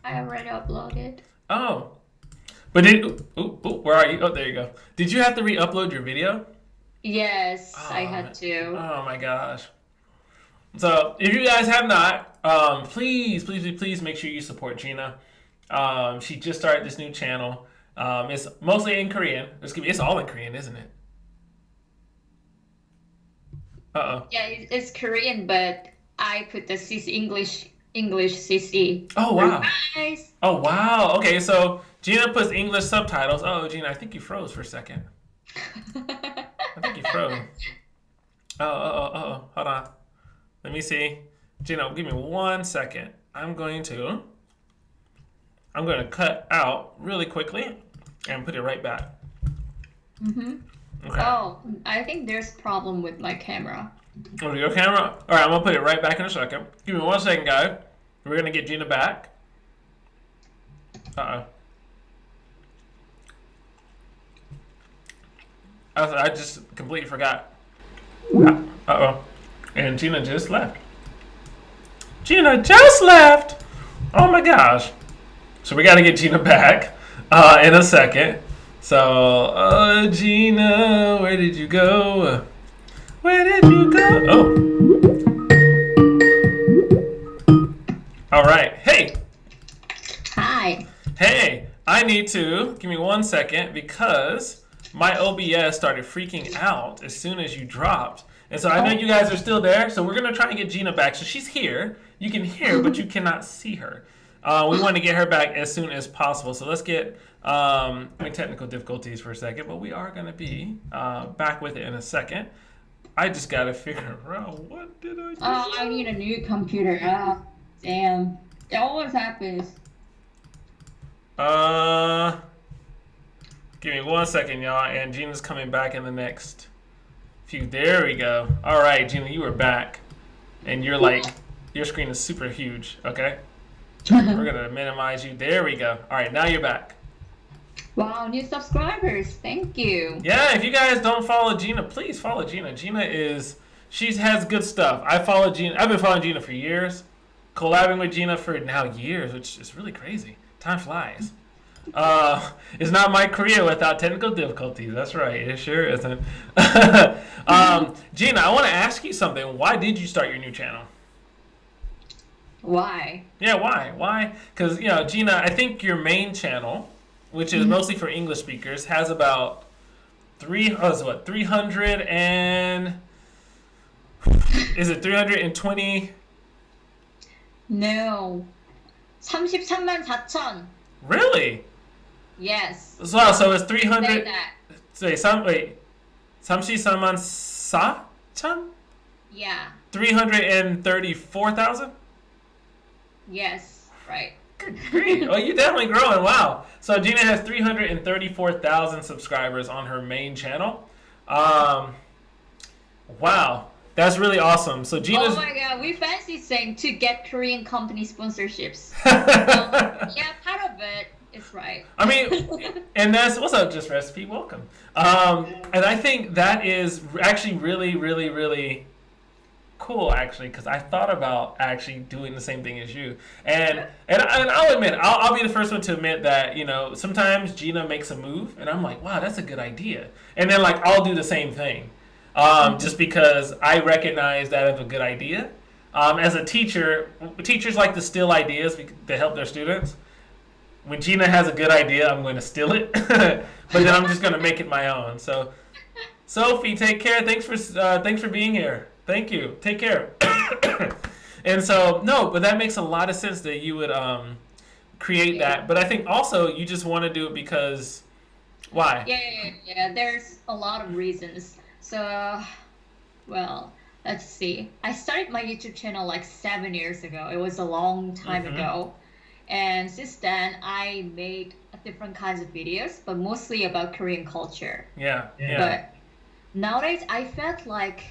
S3: I already uploaded.
S1: Oh, but where are you? Oh, there you go. Did you have to re-upload your video?
S3: Yes, I had to.
S1: Oh my gosh. So if you guys have not, please make sure you support Gina. She just started this new channel. It's mostly in Korean. It's all in Korean, isn't it?
S3: Yeah, it's Korean, but I put the CC English CC.
S1: Oh wow.
S3: Guys.
S1: Oh wow. Okay, so Gina puts English subtitles. Oh, Gina, I think you froze for a second. I think you froze. Oh. Hold on. Let me see. Gina, give me 1 second. I'm going to cut out really quickly and put it right back. Okay.
S3: Oh, I think there's problem with my camera.
S1: Oh, your camera? All right, I'm gonna put it right back in a second. Give me 1 second, guys. We're gonna get Gina back. I just completely forgot. And Gina just left. Gina just left! Oh my gosh. So we gotta get Gina back in a second. So, Gina, where did you go? Where did you go? Oh. All right. Hey.
S3: Hi.
S1: Hey, I need to, give me 1 second because my OBS started freaking out as soon as you dropped. And so I know you guys are still there, so we're going to try and get Gina back. So she's here. You can hear, but you cannot see her. We want to get her back as soon as possible. So let's get technical difficulties for a second, but we are going to be back with it in a second. I just got to figure out what did I do?
S3: Oh, I need a new computer. Damn. It always happens.
S1: Give me 1 second, y'all, and Gina's coming back in the next few. There we go. All right, Gina, you are back, and you're like, your screen is super huge. Okay, we're gonna minimize you. There we go. All right, now you're back.
S3: Wow, new subscribers. Thank you.
S1: Yeah, if you guys don't follow Gina, please follow Gina. She has good stuff. I follow Gina. I've been following Gina for years, collabing with Gina for now years, which is really crazy. Time flies. It's not my career without technical difficulties. That's right. It sure isn't. Gina, I want to ask you something. Why did you start your new channel?
S3: Why?
S1: Yeah, why? Why? Because, Gina, I think your main channel, which is mostly for English speakers, has about 300 and... Is it 320?
S3: No. 33만 4천.
S1: Really?
S3: Yes.
S1: So it's 300.
S3: Say that.
S1: Wait. 33만 4천?
S3: Yeah.
S1: 334,000?
S3: Yes. Right.
S1: Great. Oh, you're definitely growing. Wow. So Gina has 334,000 subscribers on her main channel. Wow. That's really awesome. So Gina's...
S3: Oh my god, we fancy saying to get Korean company sponsorships. Yeah, part of it is right.
S1: I mean, and that's... What's up, Just Recipe? Welcome. And I think that is actually really, really, really cool, actually, because I thought about actually doing the same thing as you. And I'll admit, I'll be the first one to admit that, sometimes Gina makes a move, and I'm like, wow, that's a good idea. And then, I'll do the same thing. Just because I recognize that as a good idea. As a teacher, teachers like to steal ideas to help their students. when Gina has a good idea, I'm going to steal it, but then I'm just going to make it my own. So, Sophie, take care. Thanks for being here. Thank you. Take care. And so, no, but that makes a lot of sense that you would create that. But I think also you just want to do it because why?
S3: Yeah. There's a lot of reasons. So, well, let's see. I started my YouTube channel like 7 years ago. It was a long time ago. And since then, I made different kinds of videos, but mostly about Korean culture.
S1: Yeah.
S3: But nowadays, I felt like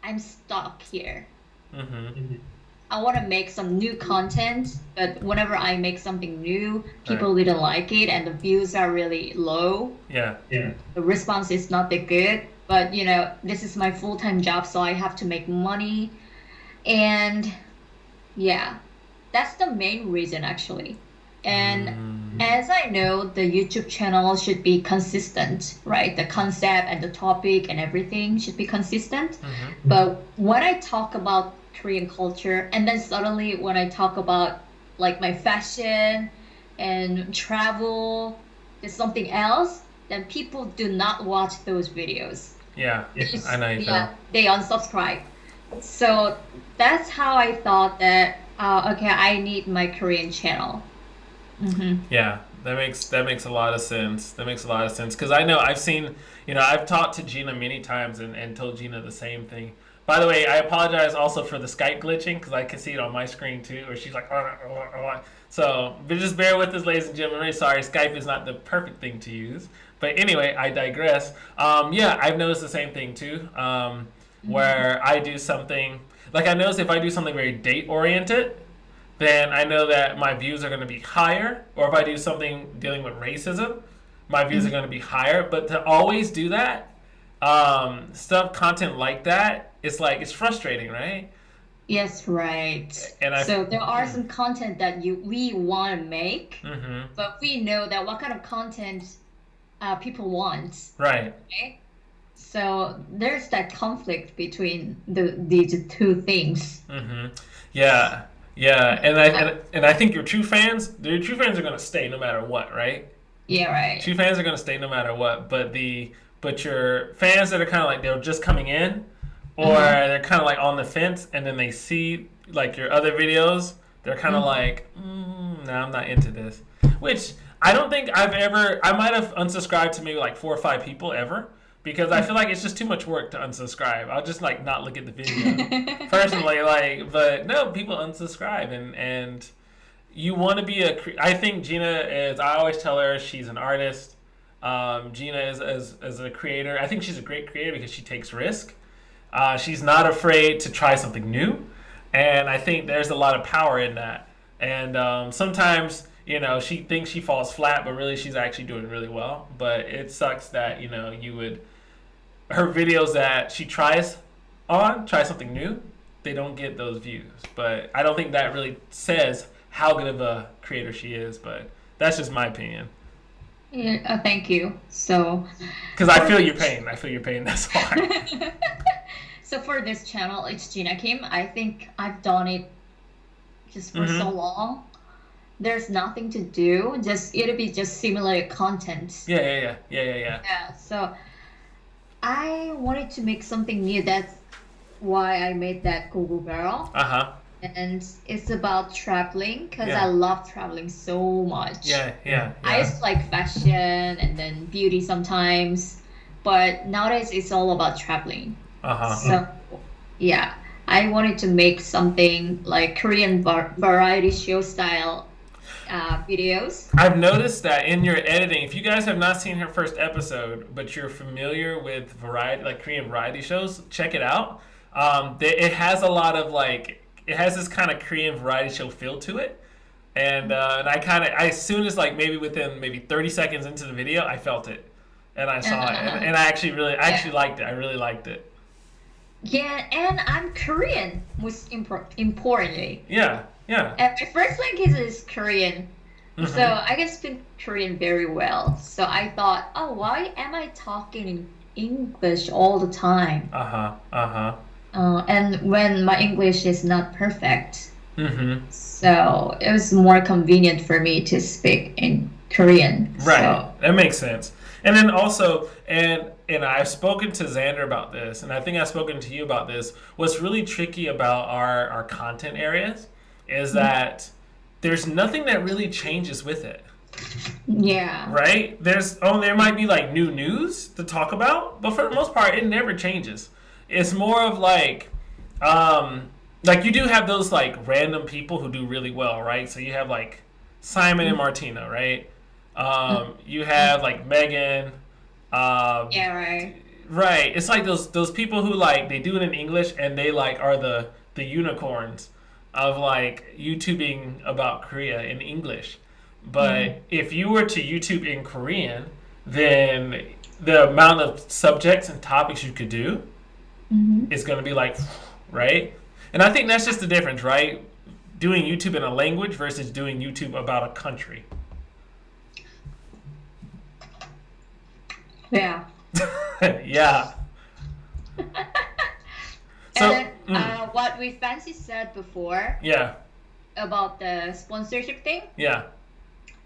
S3: I'm stuck here. I want to make some new content, but whenever I make something new, people didn't like it, and the views are really low.
S1: Yeah.
S3: The response is not that good. But this is my full-time job, so I have to make money, and yeah. That's the main reason, actually. And as I know, the YouTube channel should be consistent, right? The concept and the topic and everything should be consistent. But when I talk about Korean culture, and then suddenly when I talk about like my fashion and travel, there's something else, then people do not watch those videos.
S1: Yeah, I know you feel.
S3: They unsubscribe. So that's how I thought that okay, I need my Korean channel.
S1: Yeah, that makes a lot of sense. That makes a lot of sense because I know I've seen, I've talked to Gina many times and told Gina the same thing. By the way, I apologize also for the Skype glitching because I can see it on my screen too, where she's like, so just bear with us, ladies and gentlemen. I'm really sorry, Skype is not the perfect thing to use. But anyway, I digress. Yeah, I've noticed the same thing too, where I do something. Like I notice if I do something very date oriented, then I know that my views are going to be higher. Or if I do something dealing with racism, my views are going to be higher. But to always do that, content like that, it's frustrating, right?
S3: Yes, right. So there are some content that we want to make, but we know that what kind of content people want.
S1: Right.
S3: Okay? So there's that conflict between these two things.
S1: Yeah, and I think your true fans are going to stay no matter what, right?
S3: Yeah, right.
S1: True fans are going to stay no matter what, but your fans that are kind of like they're just coming in, or they're kind of like on the fence, and then they see like your other videos, they're kind of like, no, I'm not into this. Which I don't think I might have unsubscribed to maybe like 4 or 5 people ever. Because I feel like it's just too much work to unsubscribe. I'll just like not look at the video personally. But no, people unsubscribe, and you want to be I think Gina is. I always tell her she's an artist. Gina is as a creator. I think she's a great creator because she takes risk. She's not afraid to try something new, and I think there's a lot of power in that. And sometimes she thinks she falls flat, but really she's actually doing really well. But it sucks that her videos that she try something new, they don't get those views. But I don't think that really says how good of a creator she is. But that's just my opinion.
S3: Yeah, thank you. So,
S1: because I feel your pain. That's why.
S3: So for this channel, it's Jina Kim. I think I've done it just for so long. There's nothing to do. It'll be just similar content.
S1: Yeah.
S3: Yeah. So I wanted to make something new. That's why I made that Google Girl. And it's about traveling because I love traveling so much.
S1: Yeah.
S3: I used to like fashion and then beauty sometimes, but nowadays it's all about traveling. So yeah, I wanted to make something like Korean variety show style videos. I've
S1: noticed that in your editing, if you guys have not seen her first episode, but you're familiar with Korean variety shows, check it out. It has a lot of it has this kind of Korean variety show feel to it, and as soon as maybe 30 seconds into the video, I felt it, and I saw it, and I actually liked it. I really liked it.
S3: Yeah, and I'm Korean, most importantly.
S1: Yeah.
S3: And my first language is Korean, so I can speak Korean very well. So I thought, why am I talking in English all the time? And when my English is not perfect,
S1: Mm-hmm.
S3: So it was more convenient for me to speak in Korean.
S1: Right.
S3: So
S1: That makes sense. And then also, and I've spoken to Xander about this, and I think I've spoken to you about this. What's really tricky about our content areas is that there's nothing that really changes with it.
S3: yeah.
S1: Right? There might be like new news to talk about, but for the most part it never changes. It's more of like you do have those like random people who do really well, right? So you have like Simon and Martina, right? You have like Megan,
S3: Yeah, right.
S1: right. It's like those people who like they do it in English and they like are the unicorns of like YouTubing about Korea in English. But if you were to YouTube in Korean, then the amount of subjects and topics you could do is going to be like, right? And I think that's just the difference, right? Doing YouTube in a language versus doing YouTube about a country.
S3: Yeah.
S1: Yeah. So,
S3: And then what we fancy said before
S1: yeah,
S3: about the sponsorship thing,
S1: yeah.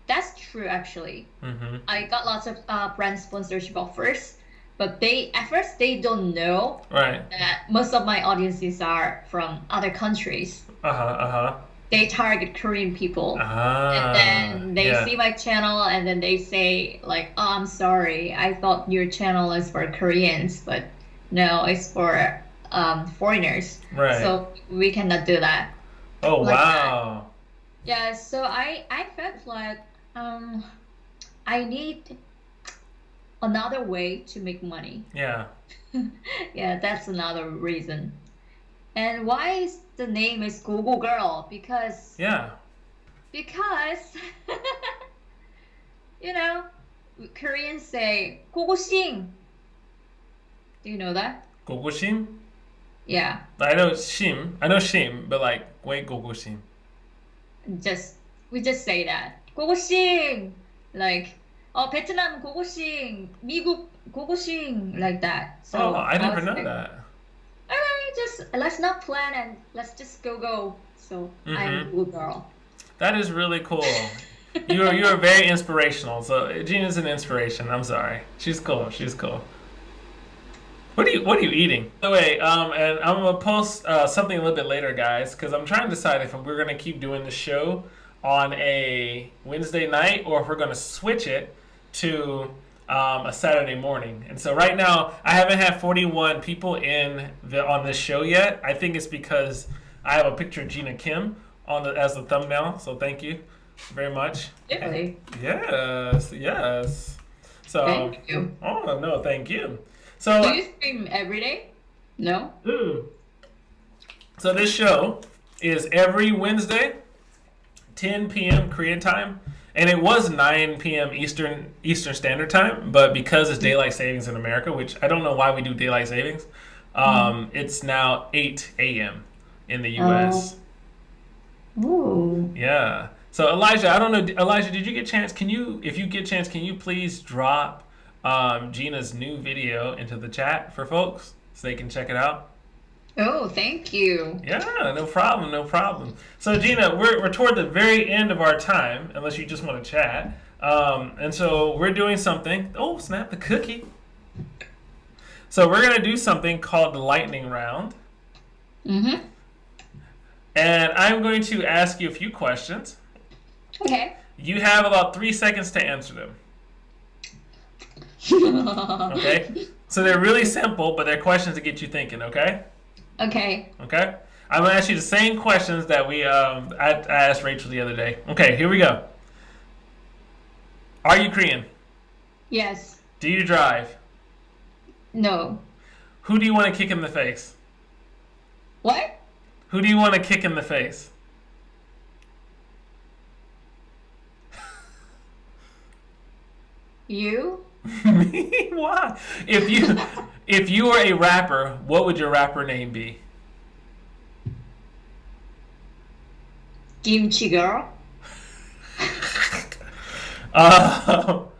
S3: that's true actually.
S1: Mm-hmm.
S3: I got lots of brand sponsorship offers, but they at first they don't know
S1: Right.
S3: that most of my audiences are from other countries.
S1: Uh-huh, uh-huh.
S3: They target Korean people.
S1: Ah,
S3: And then they
S1: yeah.
S3: see my channel and then they say like, "Oh, I'm sorry. I thought your channel is for Koreans, but no, it's for foreigners.
S1: Right.
S3: So we cannot do that."
S1: Oh,
S3: like
S1: wow.
S3: Yeah, so I felt like I need another way to make money.
S1: Yeah.
S3: Yeah, that's another reason. And why is the name is Gogo Girl?
S1: Yeah.
S3: Because you know, Koreans say 고고싱. Do you know that?
S1: Gogoshim?
S3: Yeah,
S1: I know shim. I know shim, but like, wait, gogoshim.
S3: we just say that. 고고싱. Like, oh, 베트남 고고싱, 미국 고고싱, like that. So
S1: Oh, I never
S3: was
S1: know
S3: like,
S1: that.
S3: alright, just let's not plan and let's just go. So I'm Gogo Girl.
S1: That is really cool. You're very inspirational. So Gina's an inspiration. I'm sorry. She's cool. She's cool. What are you eating? By the way, and I'm gonna post something a little bit later, guys, because I'm trying to decide if we're gonna keep doing the show on a Wednesday night or if we're gonna switch it to a Saturday morning. And so right now, I haven't had 41 people on this show yet. I think it's because I have a picture of Gina Kim as the thumbnail. So thank you very much.
S3: Really?
S1: Yes, yes. So,
S3: Thank you.
S1: oh no, thank you.
S3: Do
S1: So,
S3: you stream every day? No?
S1: so this show is every Wednesday, 10 p.m. Korean time, and it was 9 p.m. Eastern Standard Time, but because it's daylight savings in America, which I don't know why we do daylight savings, it's now 8 a.m. in the U.S.
S3: Ooh.
S1: Yeah. So Elijah, I don't know, Elijah, did you get a chance? If you get a chance, can you please drop Gina's new video into the chat for folks so they can check it out?
S3: Oh, thank you.
S1: Yeah, no problem, no problem. So Gina, we're toward the very end of our time, unless you just want to chat. And so we're doing something. Oh, snap the cookie. So we're gonna do something called the lightning round.
S3: Mm-hmm.
S1: And I'm going to ask you a few questions.
S3: Okay.
S1: You have about 3 seconds to answer them. Okay? So they're really simple, but they're questions to get you thinking, okay?
S3: Okay.
S1: Okay? I'm going to ask you the same questions that I asked Rachel the other day. Okay, here we go. Are you Korean?
S3: Yes.
S1: Do you drive?
S3: No.
S1: Who do you want to kick in the face?
S3: What?
S1: Who do you want to kick in the face?
S3: You?
S1: Me? Why? If you were a rapper, what would your rapper name be?
S3: Kimchi girl?
S1: Hold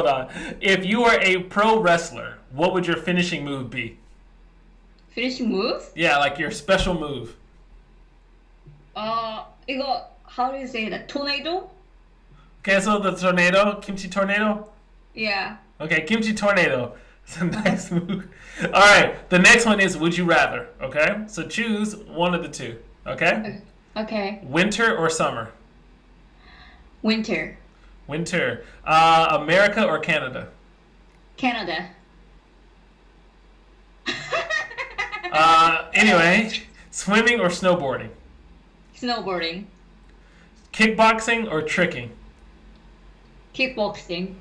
S1: on. If you were a pro wrestler, what would your finishing move be?
S3: Finishing move?
S1: Yeah, like your special move.
S3: 이거 how do you say that? Tornado?
S1: Okay, so the tornado, kimchi tornado.
S3: Yeah.
S1: Okay, kimchi tornado. It's a nice move. All right, the next one is would you rather? Okay, so choose one of the two. Okay,
S3: Okay.
S1: winter or summer?
S3: Winter.
S1: Winter. America or Canada?
S3: Canada.
S1: Anyway, swimming or snowboarding?
S3: Snowboarding.
S1: Kickboxing or tricking?
S3: Kickboxing.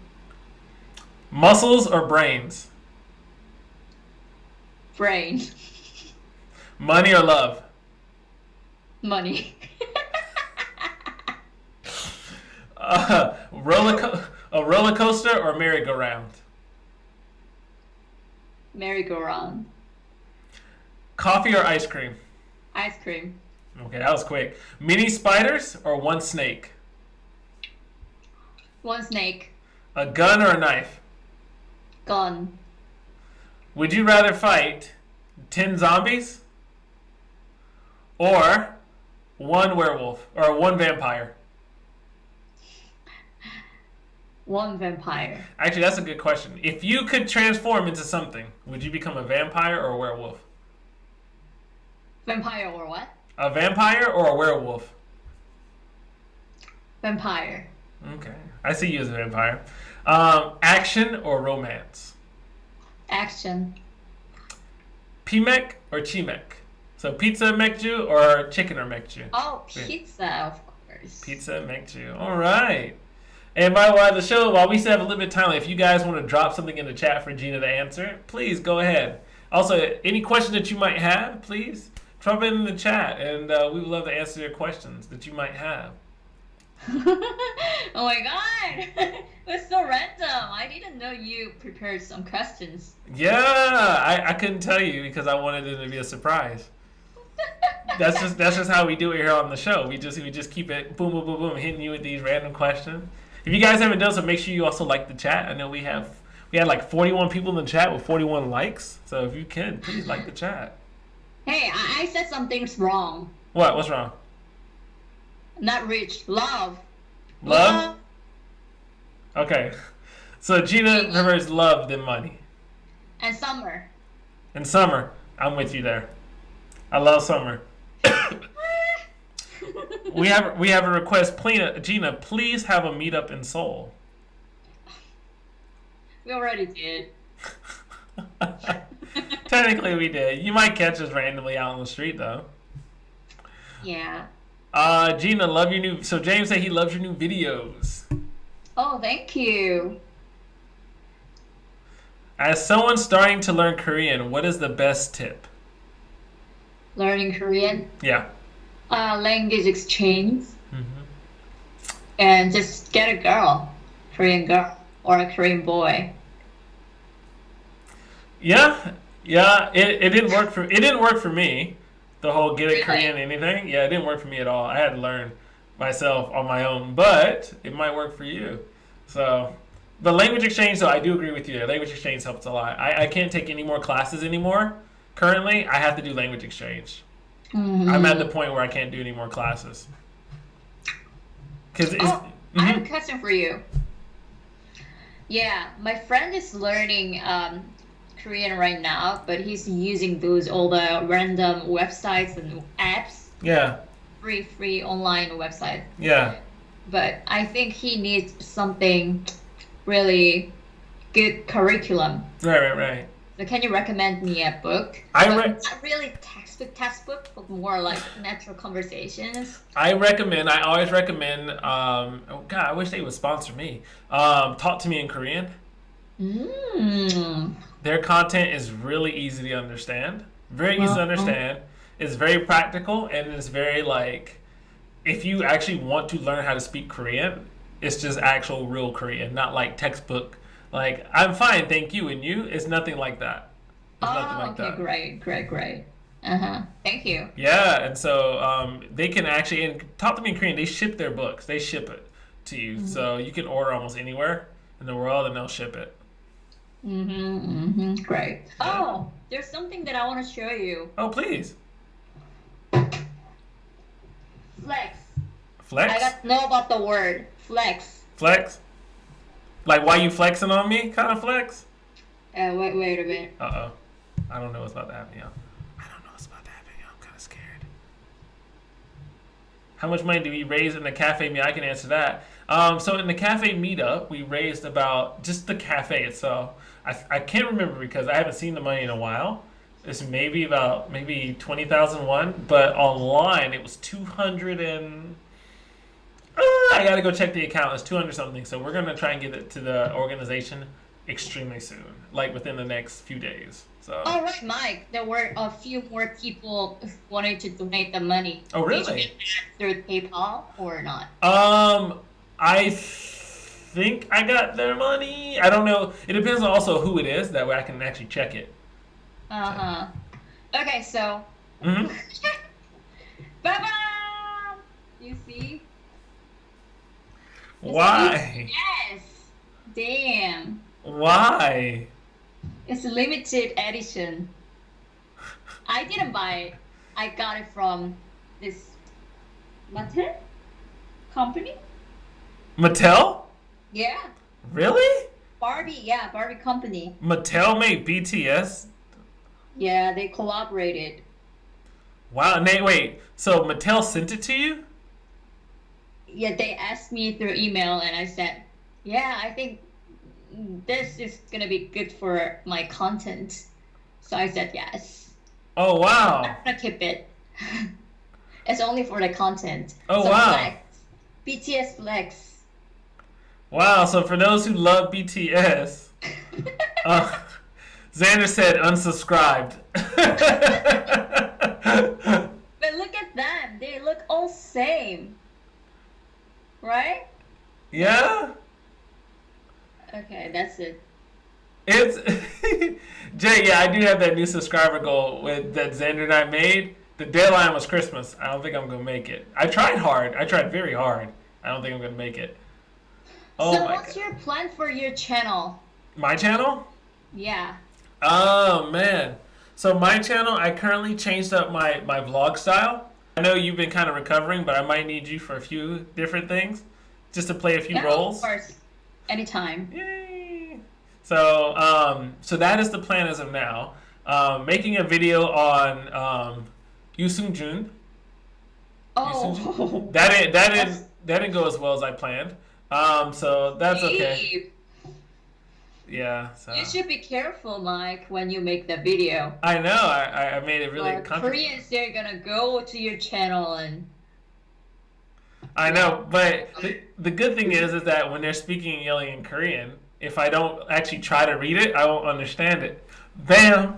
S1: Muscles or brains?
S3: Brain.
S1: Money or love?
S3: Money.
S1: A roller coaster or merry-go-round?
S3: Merry-go-round.
S1: Coffee or ice cream?
S3: Ice cream.
S1: Okay, that was quick. Mini spiders or one snake?
S3: One snake.
S1: A gun or a knife?
S3: Gun.
S1: Would you rather fight 10 zombies or one werewolf or one vampire?
S3: One vampire.
S1: Actually, that's a good question. If you could transform into something, would you become a vampire or a werewolf?
S3: Vampire or what?
S1: A vampire or a werewolf?
S3: Vampire.
S1: Okay, I see you as a vampire. Action or romance?
S3: Action.
S1: Pimek or chimek? So pizza mekju or chicken or mekju?
S3: Oh, pizza, of course.
S1: Pizza mekju. All right. And by the way, the show, while we still have a little bit of time, if you guys want to drop something in the chat for Gina to answer, please go ahead. Also, any question that you might have, please drop it in the chat, and we would love to answer your questions that you might have.
S3: Oh my god! It's so random. I didn't know you prepared some questions.
S1: Yeah, I couldn't tell you because I wanted it to be a surprise. That's just how we do it here on the show. We just keep it boom boom boom boom hitting you with these random questions. If you guys haven't done so, make sure you also like the chat. I know we had like 41 people in the chat with 41 likes. So if you can, please like the chat.
S3: Hey, I said something's wrong.
S1: What? What's wrong?
S3: Not rich. Love.
S1: Love? Okay. So Gina prefers love than money.
S3: And summer.
S1: And summer. I'm with you there. I love summer. We have a request. Gina, please have a meetup in Seoul.
S3: We already did.
S1: Technically, we did. You might catch us randomly out on the street, though.
S3: Yeah.
S1: Gina, love your new. So James said he loves your new videos.
S3: Oh, thank you.
S1: As someone starting to learn Korean, what is the best tip?
S3: Learning Korean.
S1: Yeah.
S3: Language exchange.
S1: Mm-hmm.
S3: And just get a girl. Korean girl. Or a Korean boy.
S1: Yeah. It didn't work for me. The whole get a Korean anything. Yeah, it didn't work for me at all. I had to learn myself on my own, but it might work for you. So, the language exchange, though, I do agree with you there. Language exchange helps a lot. I can't take any more classes anymore. Currently, I have to do language exchange.
S3: Mm-hmm.
S1: I'm at the point where I can't do any more classes.
S3: I have a question for you. Yeah, my friend is learning Korean right now, but he's using all the random websites and apps.
S1: Yeah.
S3: Free online website.
S1: Yeah.
S3: But I think he needs something really good curriculum.
S1: Right.
S3: So can you recommend me a book? Not really textbook, but more like natural conversations.
S1: I always recommend, oh God, I wish they would sponsor me. Talk to Me in Korean. Their content is really easy to understand. Very easy to understand. It's very practical, and it's very like, if you actually want to learn how to speak Korean, it's just actual real Korean, not like textbook. Like, I'm fine, thank you, and you? It's nothing like that.
S3: Great. Thank you.
S1: Yeah, and so they can actually, and Talk to Me in Korean, they ship their books. They ship it to you. Mm-hmm. So you can order almost anywhere in the world, and they'll ship it.
S3: Great. Yeah. Oh, there's something that I want to show you.
S1: Oh, please.
S3: Flex.
S1: Flex?
S3: I got to know about the word flex.
S1: Flex? Like, why you flexing on me? Kind of flex?
S3: Wait a minute.
S1: Uh-oh. I don't know what's about to happen, y'all. I don't know what's about to happen, y'all. I'm kind of scared. How much money do we raise in the cafe meetup? I can answer that. So in the cafe meetup, we raised about just the cafe itself. I can't remember because I haven't seen the money in a while. It's maybe 20,000 won, but online it was 200 and I gotta go check the account. It's 200 something. So we're gonna try and get it to the organization extremely soon, like within the next few days. So.
S3: All right, Mike. There were a few more people who wanted to donate the money.
S1: Oh, really?
S3: Did you get that through PayPal or not?
S1: I think I got their money. I don't know. It depends on also who it is. That way I can actually check it.
S3: Okay, so.
S1: Mm-hmm.
S3: Bye-bye! You see?
S1: Why?
S3: Yes! Damn.
S1: Why?
S3: It's a limited edition. I didn't buy it. I got it from this Mattel company.
S1: Mattel?
S3: Yeah.
S1: Really?
S3: Barbie company.
S1: Mattel made BTS?
S3: Yeah, they collaborated.
S1: Wow, Nate, wait. So Mattel sent it to you?
S3: Yeah, they asked me through email and I said, yeah, I think this is gonna be good for my content. So I said yes.
S1: Oh, wow.
S3: I'm gonna keep it. It's only for the content.
S1: Oh,
S3: so
S1: wow.
S3: Flex. BTS Flex.
S1: Wow, so for those who love BTS, Xander said unsubscribed.
S3: But look at them. They look all same. Right?
S1: Yeah?
S3: Okay, that's it.
S1: It's Jay, yeah, I do have that new subscriber goal that Xander and I made. The deadline was Christmas. I don't think I'm gonna make it. I tried hard. I tried very hard. I don't think I'm gonna make it. Oh
S3: so
S1: my
S3: what's
S1: God.
S3: your plan for your channel?
S1: My channel?
S3: Yeah.
S1: Oh man. So my channel, I currently changed up my vlog style. I know you've been kind of recovering, but I might need you for a few different things. Just to play a few roles.
S3: Of course. Anytime.
S1: Yay! So, so that is the plan as of now. Making a video on Yoosung Jun.
S3: Oh.
S1: That didn't go as well as I planned. So that's okay. Yeah. So.
S3: You should be careful, Mike, when you make the video.
S1: I know. I made it really.
S3: Koreans, they're gonna go to your channel and.
S1: I know, but the good thing is that when they're speaking and yelling in Korean, if I don't actually try to read it, I won't understand it. Bam!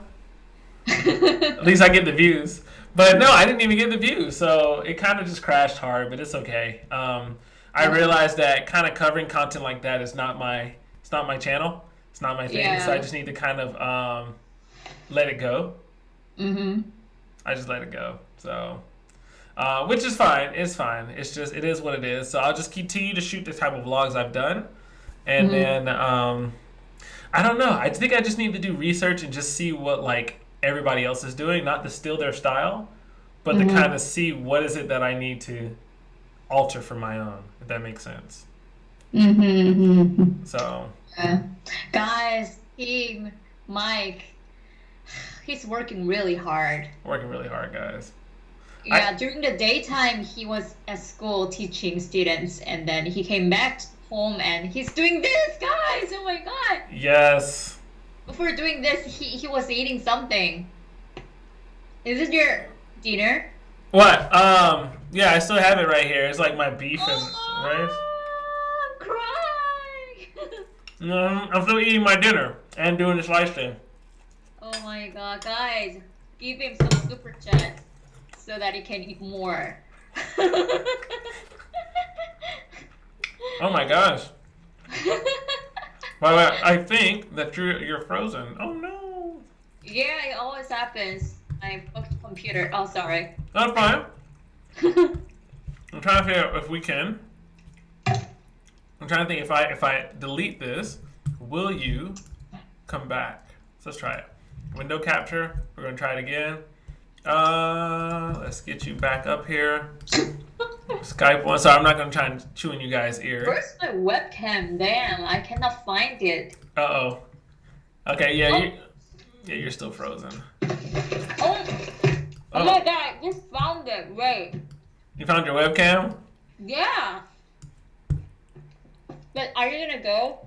S1: At least I get the views. But no, I didn't even get the views, so it kind of just crashed hard, but it's okay. I realized that kind of covering content like that is not my channel. It's not my thing, so I just need to kind of let it go. Mm-hmm. I just let it go, so... which is fine. It's fine. It's just, it is what it is. So I'll just continue to shoot the type of vlogs I've done. And then, I don't know. I think I just need to do research and just see what, like, everybody else is doing. Not to steal their style, but to kind of see what is it that I need to alter for my own, if that makes sense. So.
S3: Guys, Mike, he's working really hard.
S1: Working really hard, guys.
S3: Yeah, during the daytime, he was at school teaching students, and then he came back home and he's doing this, guys! Oh my god!
S1: Yes.
S3: Before doing this, he was eating something. Is it your dinner?
S1: What? Yeah, I still have it right here. It's like my beef and rice.
S3: I'm crying!
S1: No, I'm still eating my dinner and doing this live stream.
S3: Oh my god, guys, give him some super chat so that he can eat more.
S1: Oh my gosh. Well, I think that you're frozen. Oh no.
S3: Yeah, it always happens. I booked the computer. Oh, sorry.
S1: That's fine. I'm trying to figure out if we can. I'm trying to think if I delete this, will you come back? So let's try it. Window capture. We're gonna try it again. Let's get you back up here. Skype one. Sorry, I'm not gonna try and chew in you guys' ear.
S3: Where's my webcam? Damn, I cannot find it.
S1: Uh-oh. Okay, yeah, you're still frozen.
S3: Oh, oh my god, I just found it. Wait.
S1: You found your webcam?
S3: Yeah. But are you gonna go?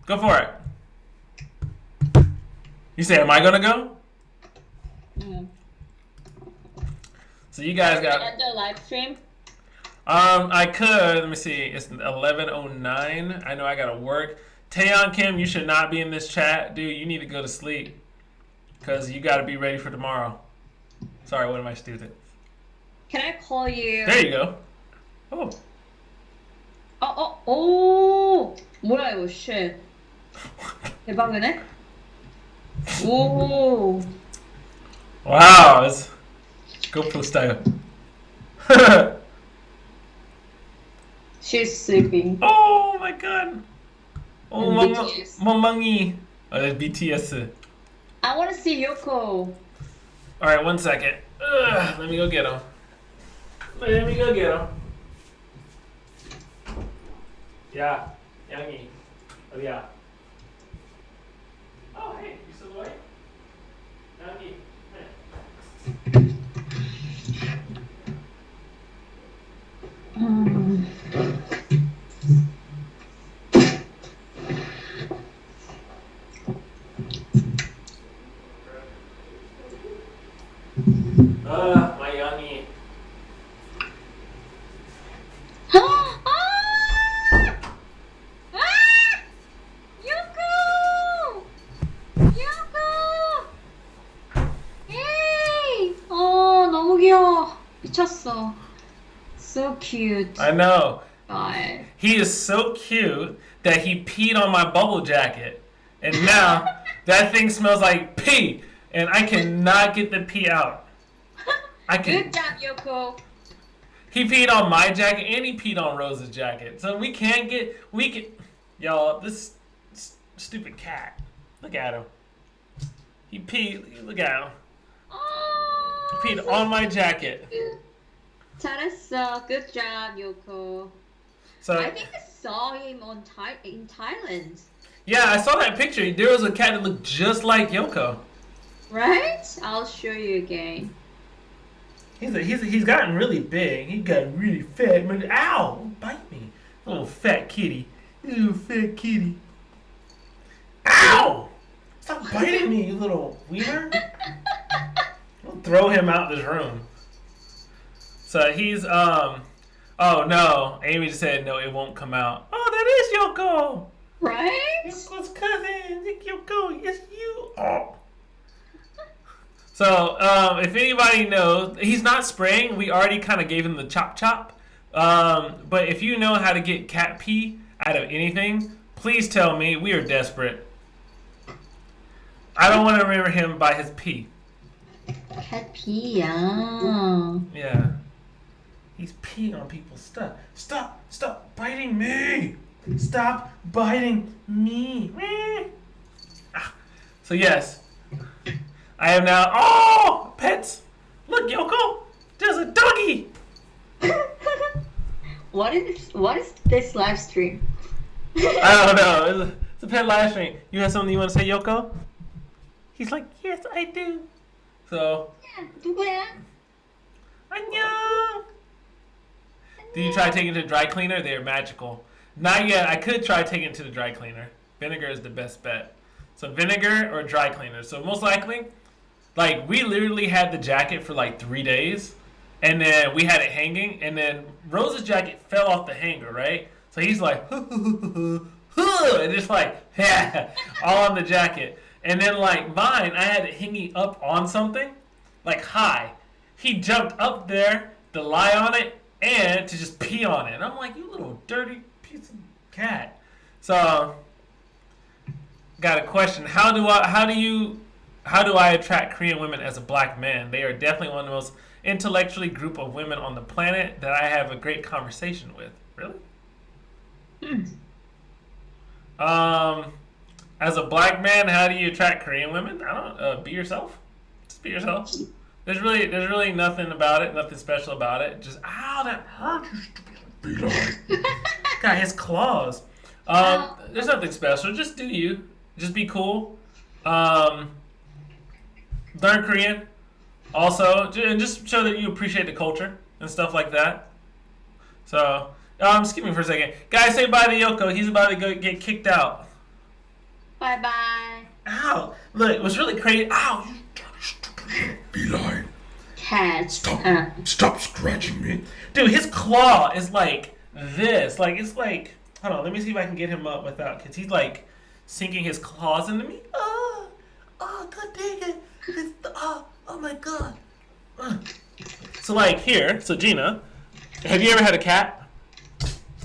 S1: Go for it. You say, am I gonna go?
S3: Mm.
S1: So you guys got.
S3: End the live stream.
S1: I could. Let me see. It's 11:09. I know I gotta work. Taeyeon Kim, you should not be in this chat, dude. You need to go to sleep, cause you gotta be ready for tomorrow. Sorry, one of my students.
S3: Can I call you?
S1: There you go. Oh.
S3: 오, 뭐야 이거, shit. 대박이네. 오.
S1: Wow, it's GoPro style.
S3: She's sleeping.
S1: Oh my god. Oh,
S3: And BTS.
S1: Mamangi. Oh, that's BTS.
S3: I want to see Yoko.
S1: Alright, 1 second. Let me go get him. Let me go get him. Yeah, Yangi. Oh, yeah. Oh, hey, you still awake? Yangi, my Yangi.
S3: Yoko! Yoko! Hey! 너무 귀여워. 미쳤어. So cute.
S1: I know.
S3: God.
S1: He is so cute that he peed on my bubble jacket. And now that thing smells like pee. And I cannot get the pee out.
S3: Good job, Yoko.
S1: He peed on my jacket and he peed on Rose's jacket. So we can, y'all, this stupid cat. Look at him. He peed, look at him. He peed on my jacket.
S3: 잘했어. Good job, Yoko.
S1: So
S3: I think I saw him in Thailand.
S1: yeah, I saw that picture. There was a cat that looked just like Yoko.
S3: Right? I'll show you again.
S1: He's gotten really big. He got really fat. Man, ow! Don't bite me, little fat kitty. Little fat kitty. Ow! Stop biting me, you little wiener. I'll throw him out this room. So he's oh no, Amy just said no, it won't come out. Oh, that is Yoko.
S3: Right?
S1: Yoko's cousin. Yoko, yes you. Oh. So if anybody knows, he's not spraying. We already kind of gave him the chop chop. But if you know how to get cat pee out of anything, please tell me. We are desperate. I don't want to remember him by his pee.
S3: Cat pee, yeah.
S1: Yeah. He's peeing on people's stuff. Stop biting me. Stop biting me. So yes, I am now. Oh, pets! Look, Yoko, there's a doggy.
S3: What is this live stream?
S1: I don't know. It's a pet live stream. You have something you want to say, Yoko? He's like, yes, I do. So.
S3: Yeah, 누구야?
S1: 안녕. Did you try taking it to the dry cleaner? They're magical. Not yet. I could try taking it to the dry cleaner. Vinegar is the best bet. So vinegar or dry cleaner. So most likely, like we literally had the jacket for like 3 days, and then we had it hanging, and then Rose's jacket fell off the hanger, right? So he's like, and just like, all on the jacket. And then like mine, I had it hanging up on something, like high. He jumped up there to lie on it and to just pee on it. And I'm like, you little dirty piece of cat. So, got a question. How do I attract Korean women as a black man? They are definitely one of the most intellectually group of women on the planet that I have a great conversation with. Really? As a black man, how do you attract Korean women? I don't be yourself. Just be yourself. There's really nothing about it, nothing special about it. Just ow, that hurt, you stupid feline. Got his claws. There's nothing special. Just do you. Just be cool. Learn Korean. Also, and just show that you appreciate the culture and stuff like that. So, skip me for a second. Guys, say bye to Yoko. He's about to go get kicked out.
S3: Bye-bye.
S1: Ow. Look, it was really crazy. Ow. Feline.
S3: Cat.
S1: Stop scratching me. Dude, his claw is like this. Like, it's like, hold on, let me see if I can get him up without, because he's like sinking his claws into me. Oh, god dang it. Oh my god. So like here, so Gina, have you ever had a cat?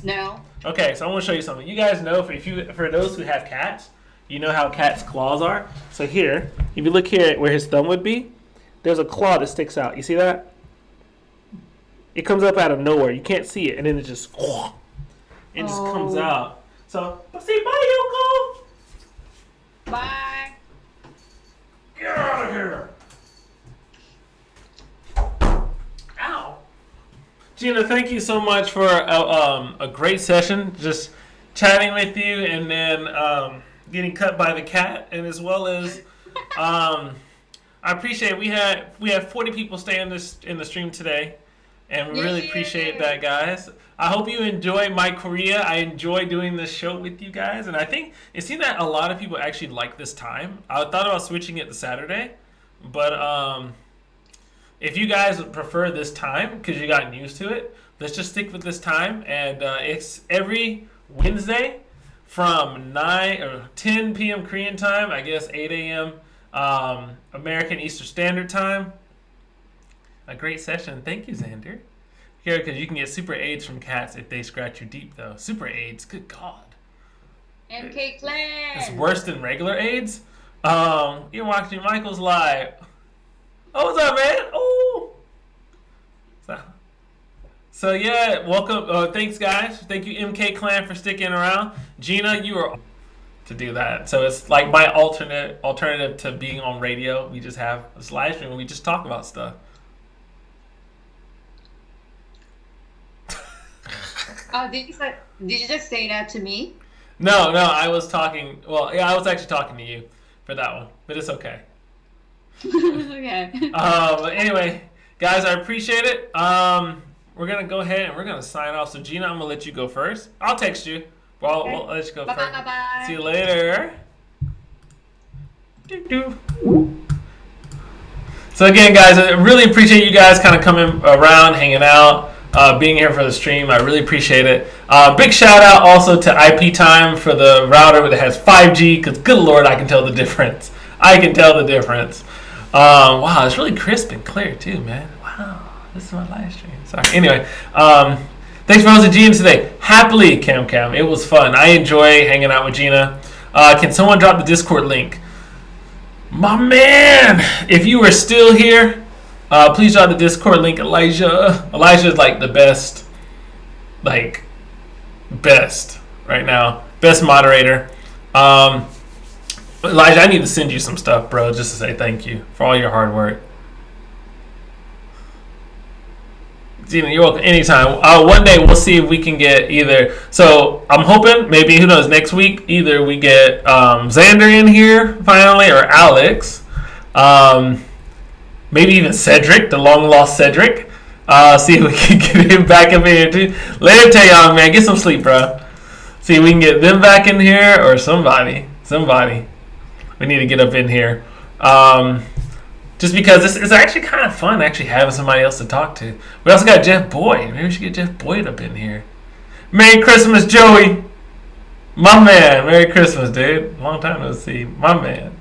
S3: No.
S1: Okay, so I want to show you something. You guys know, for those who have cats, you know how cats' claws are. So here, if you look here where his thumb would be, there's a claw that sticks out. You see that? It comes up out of nowhere. You can't see it, and then it just comes out. So, say bye, Yoko.
S3: Bye.
S1: Get out of here. Ow. Gina, thank you so much for a great session. Just chatting with you, and then getting cut by the cat, and as well as I appreciate we have 40 people stay in the stream today, and we really appreciate that, guys. I hope you enjoy my Korea. I enjoy doing this show with you guys, and I think it seems that a lot of people actually like this time. I thought about switching it to Saturday, but if you guys prefer this time because you gotten used to it, let's just stick with this time, and it's every Wednesday from 9 or 10 p.m. Korean time, I guess 8 a.m. American Eastern Standard Time. A great session. Thank you, Xander. Here, because you can get super AIDS from cats if they scratch you deep, though. Super AIDS, good God.
S3: MK Clan.
S1: It's worse than regular AIDS. You're watching Michael's live. Oh, what's up, man? Oh. So yeah, welcome. Thanks, guys. Thank you, MK Clan, for sticking around. Gina, you are to do that. So it's like my alternative to being on radio. We just have this live stream and we just talk about stuff.
S3: Did you just say that to me?
S1: No, I was talking. Well, yeah, I was actually talking to you for that one, but it's okay.
S3: Okay.
S1: But anyway, guys, I appreciate it. We're gonna go ahead and we're gonna sign off. So Gina, I'm gonna let you go first. I'll text you. Well, we'll let you go first.
S3: Bye.
S1: See you later. Doo-doo. So again, guys, I really appreciate you guys kind of coming around, hanging out, being here for the stream. I really appreciate it. Big shout out also to IP Time for the router that has 5G, because good Lord, I can tell the difference. I can tell the difference. Wow, it's really crisp and clear too, man. Wow, this is my live stream. Sorry. Anyway, thanks for hosting Gina today. Happily, Cam. It was fun. I enjoy hanging out with Gina. Can someone drop the Discord link? My man, if you are still here, please drop the Discord link. Elijah is like the best right now. Best moderator. Elijah, I need to send you some stuff, bro, just to say thank you for all your hard work. Gina, you're welcome anytime. One day we'll see if we can get either. So I'm hoping maybe, who knows, next week either we get Xander in here finally, or Alex, maybe even Cedric, the long lost Cedric. See if we can get him back up in here too. Later, Taeyong, man, get some sleep, bro. See if we can get them back in here, or somebody. We need to get up in here. Just because it's actually kind of fun actually having somebody else to talk to. We also got Jeff Boyd. Maybe we should get Jeff Boyd up in here. Merry Christmas, Joey. My man. Merry Christmas, dude. Long time no see. My man.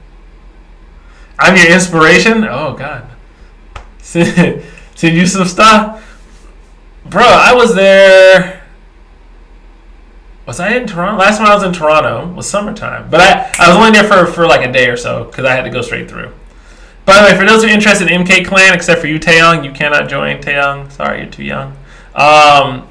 S1: I'm your inspiration? Oh, God. Send you some stuff? Bro, I was there. Was I in Toronto? Last time I was in Toronto was summertime. But I was only there for like a day or so because I had to go straight through. By the way, for those who are interested in MK Clan, except for you, Taeyong, you cannot join. Taeyong, sorry, you're too young.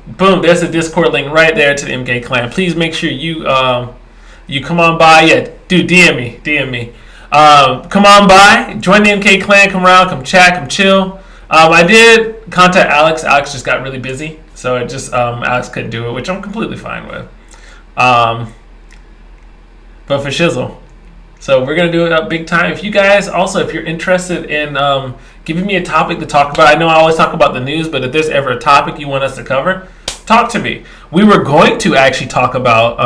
S1: Boom, there's a Discord link right there to the MK Clan. Please make sure you come on by. Yeah, dude, DM me. Come on by, join the MK clan, come around, come chat, come chill. I did contact Alex. Alex just got really busy, so it just Alex couldn't do it, which I'm completely fine with. But for shizzle, so we're gonna do it up big time. If you guys also, if you're interested in giving me a topic to talk about, I know I always talk about the news, but if there's ever a topic you want us to cover, talk to me. We were going to actually talk about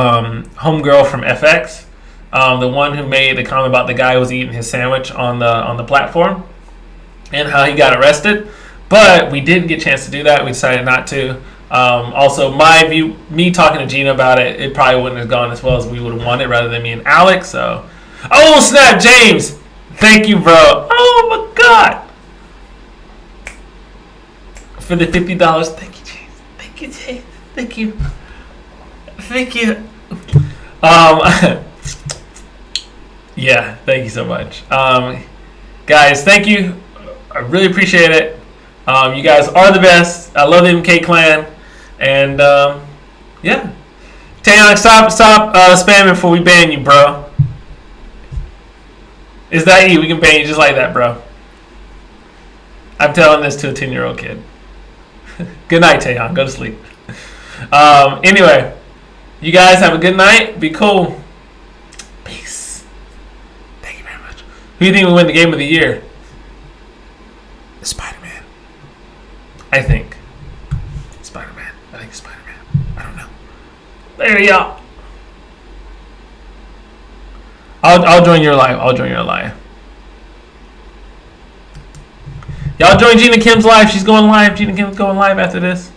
S1: Homegirl from FX, the one who made the comment about the guy who was eating his sandwich on the platform and how he got arrested. But we didn't get a chance to do that. We decided not to. Also, my view, me talking to Gina about it, it probably wouldn't have gone as well as we would have wanted rather than me and Alex. So, oh snap, James, thank you, bro. Oh my God, for the $50. Thank you, James. Thank you, James. Thank you. Thank you. Yeah, thank you so much. Guys, thank you. I really appreciate it. You guys are the best. I love the MK clan. And, yeah. Taeyong, stop spamming before we ban you, bro. Is that you? We can ban you just like that, bro. I'm telling this to a 10-year-old kid. Good night, Taeyong. Go to sleep. Anyway, you guys have a good night. Be cool. Peace. Thank you very much. Who do you think will win the game of the year? Spider-Man. I think. Spider-Man. I think Spider-Man. I don't know. There you go. I'll join your live. Y'all join Gina Kim's live. She's going live. Gina Kim's going live after this.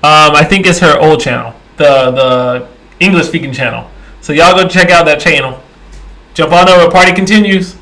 S1: I think it's her old channel, the English speaking channel. So y'all go check out that channel. Jump on over. Party continues.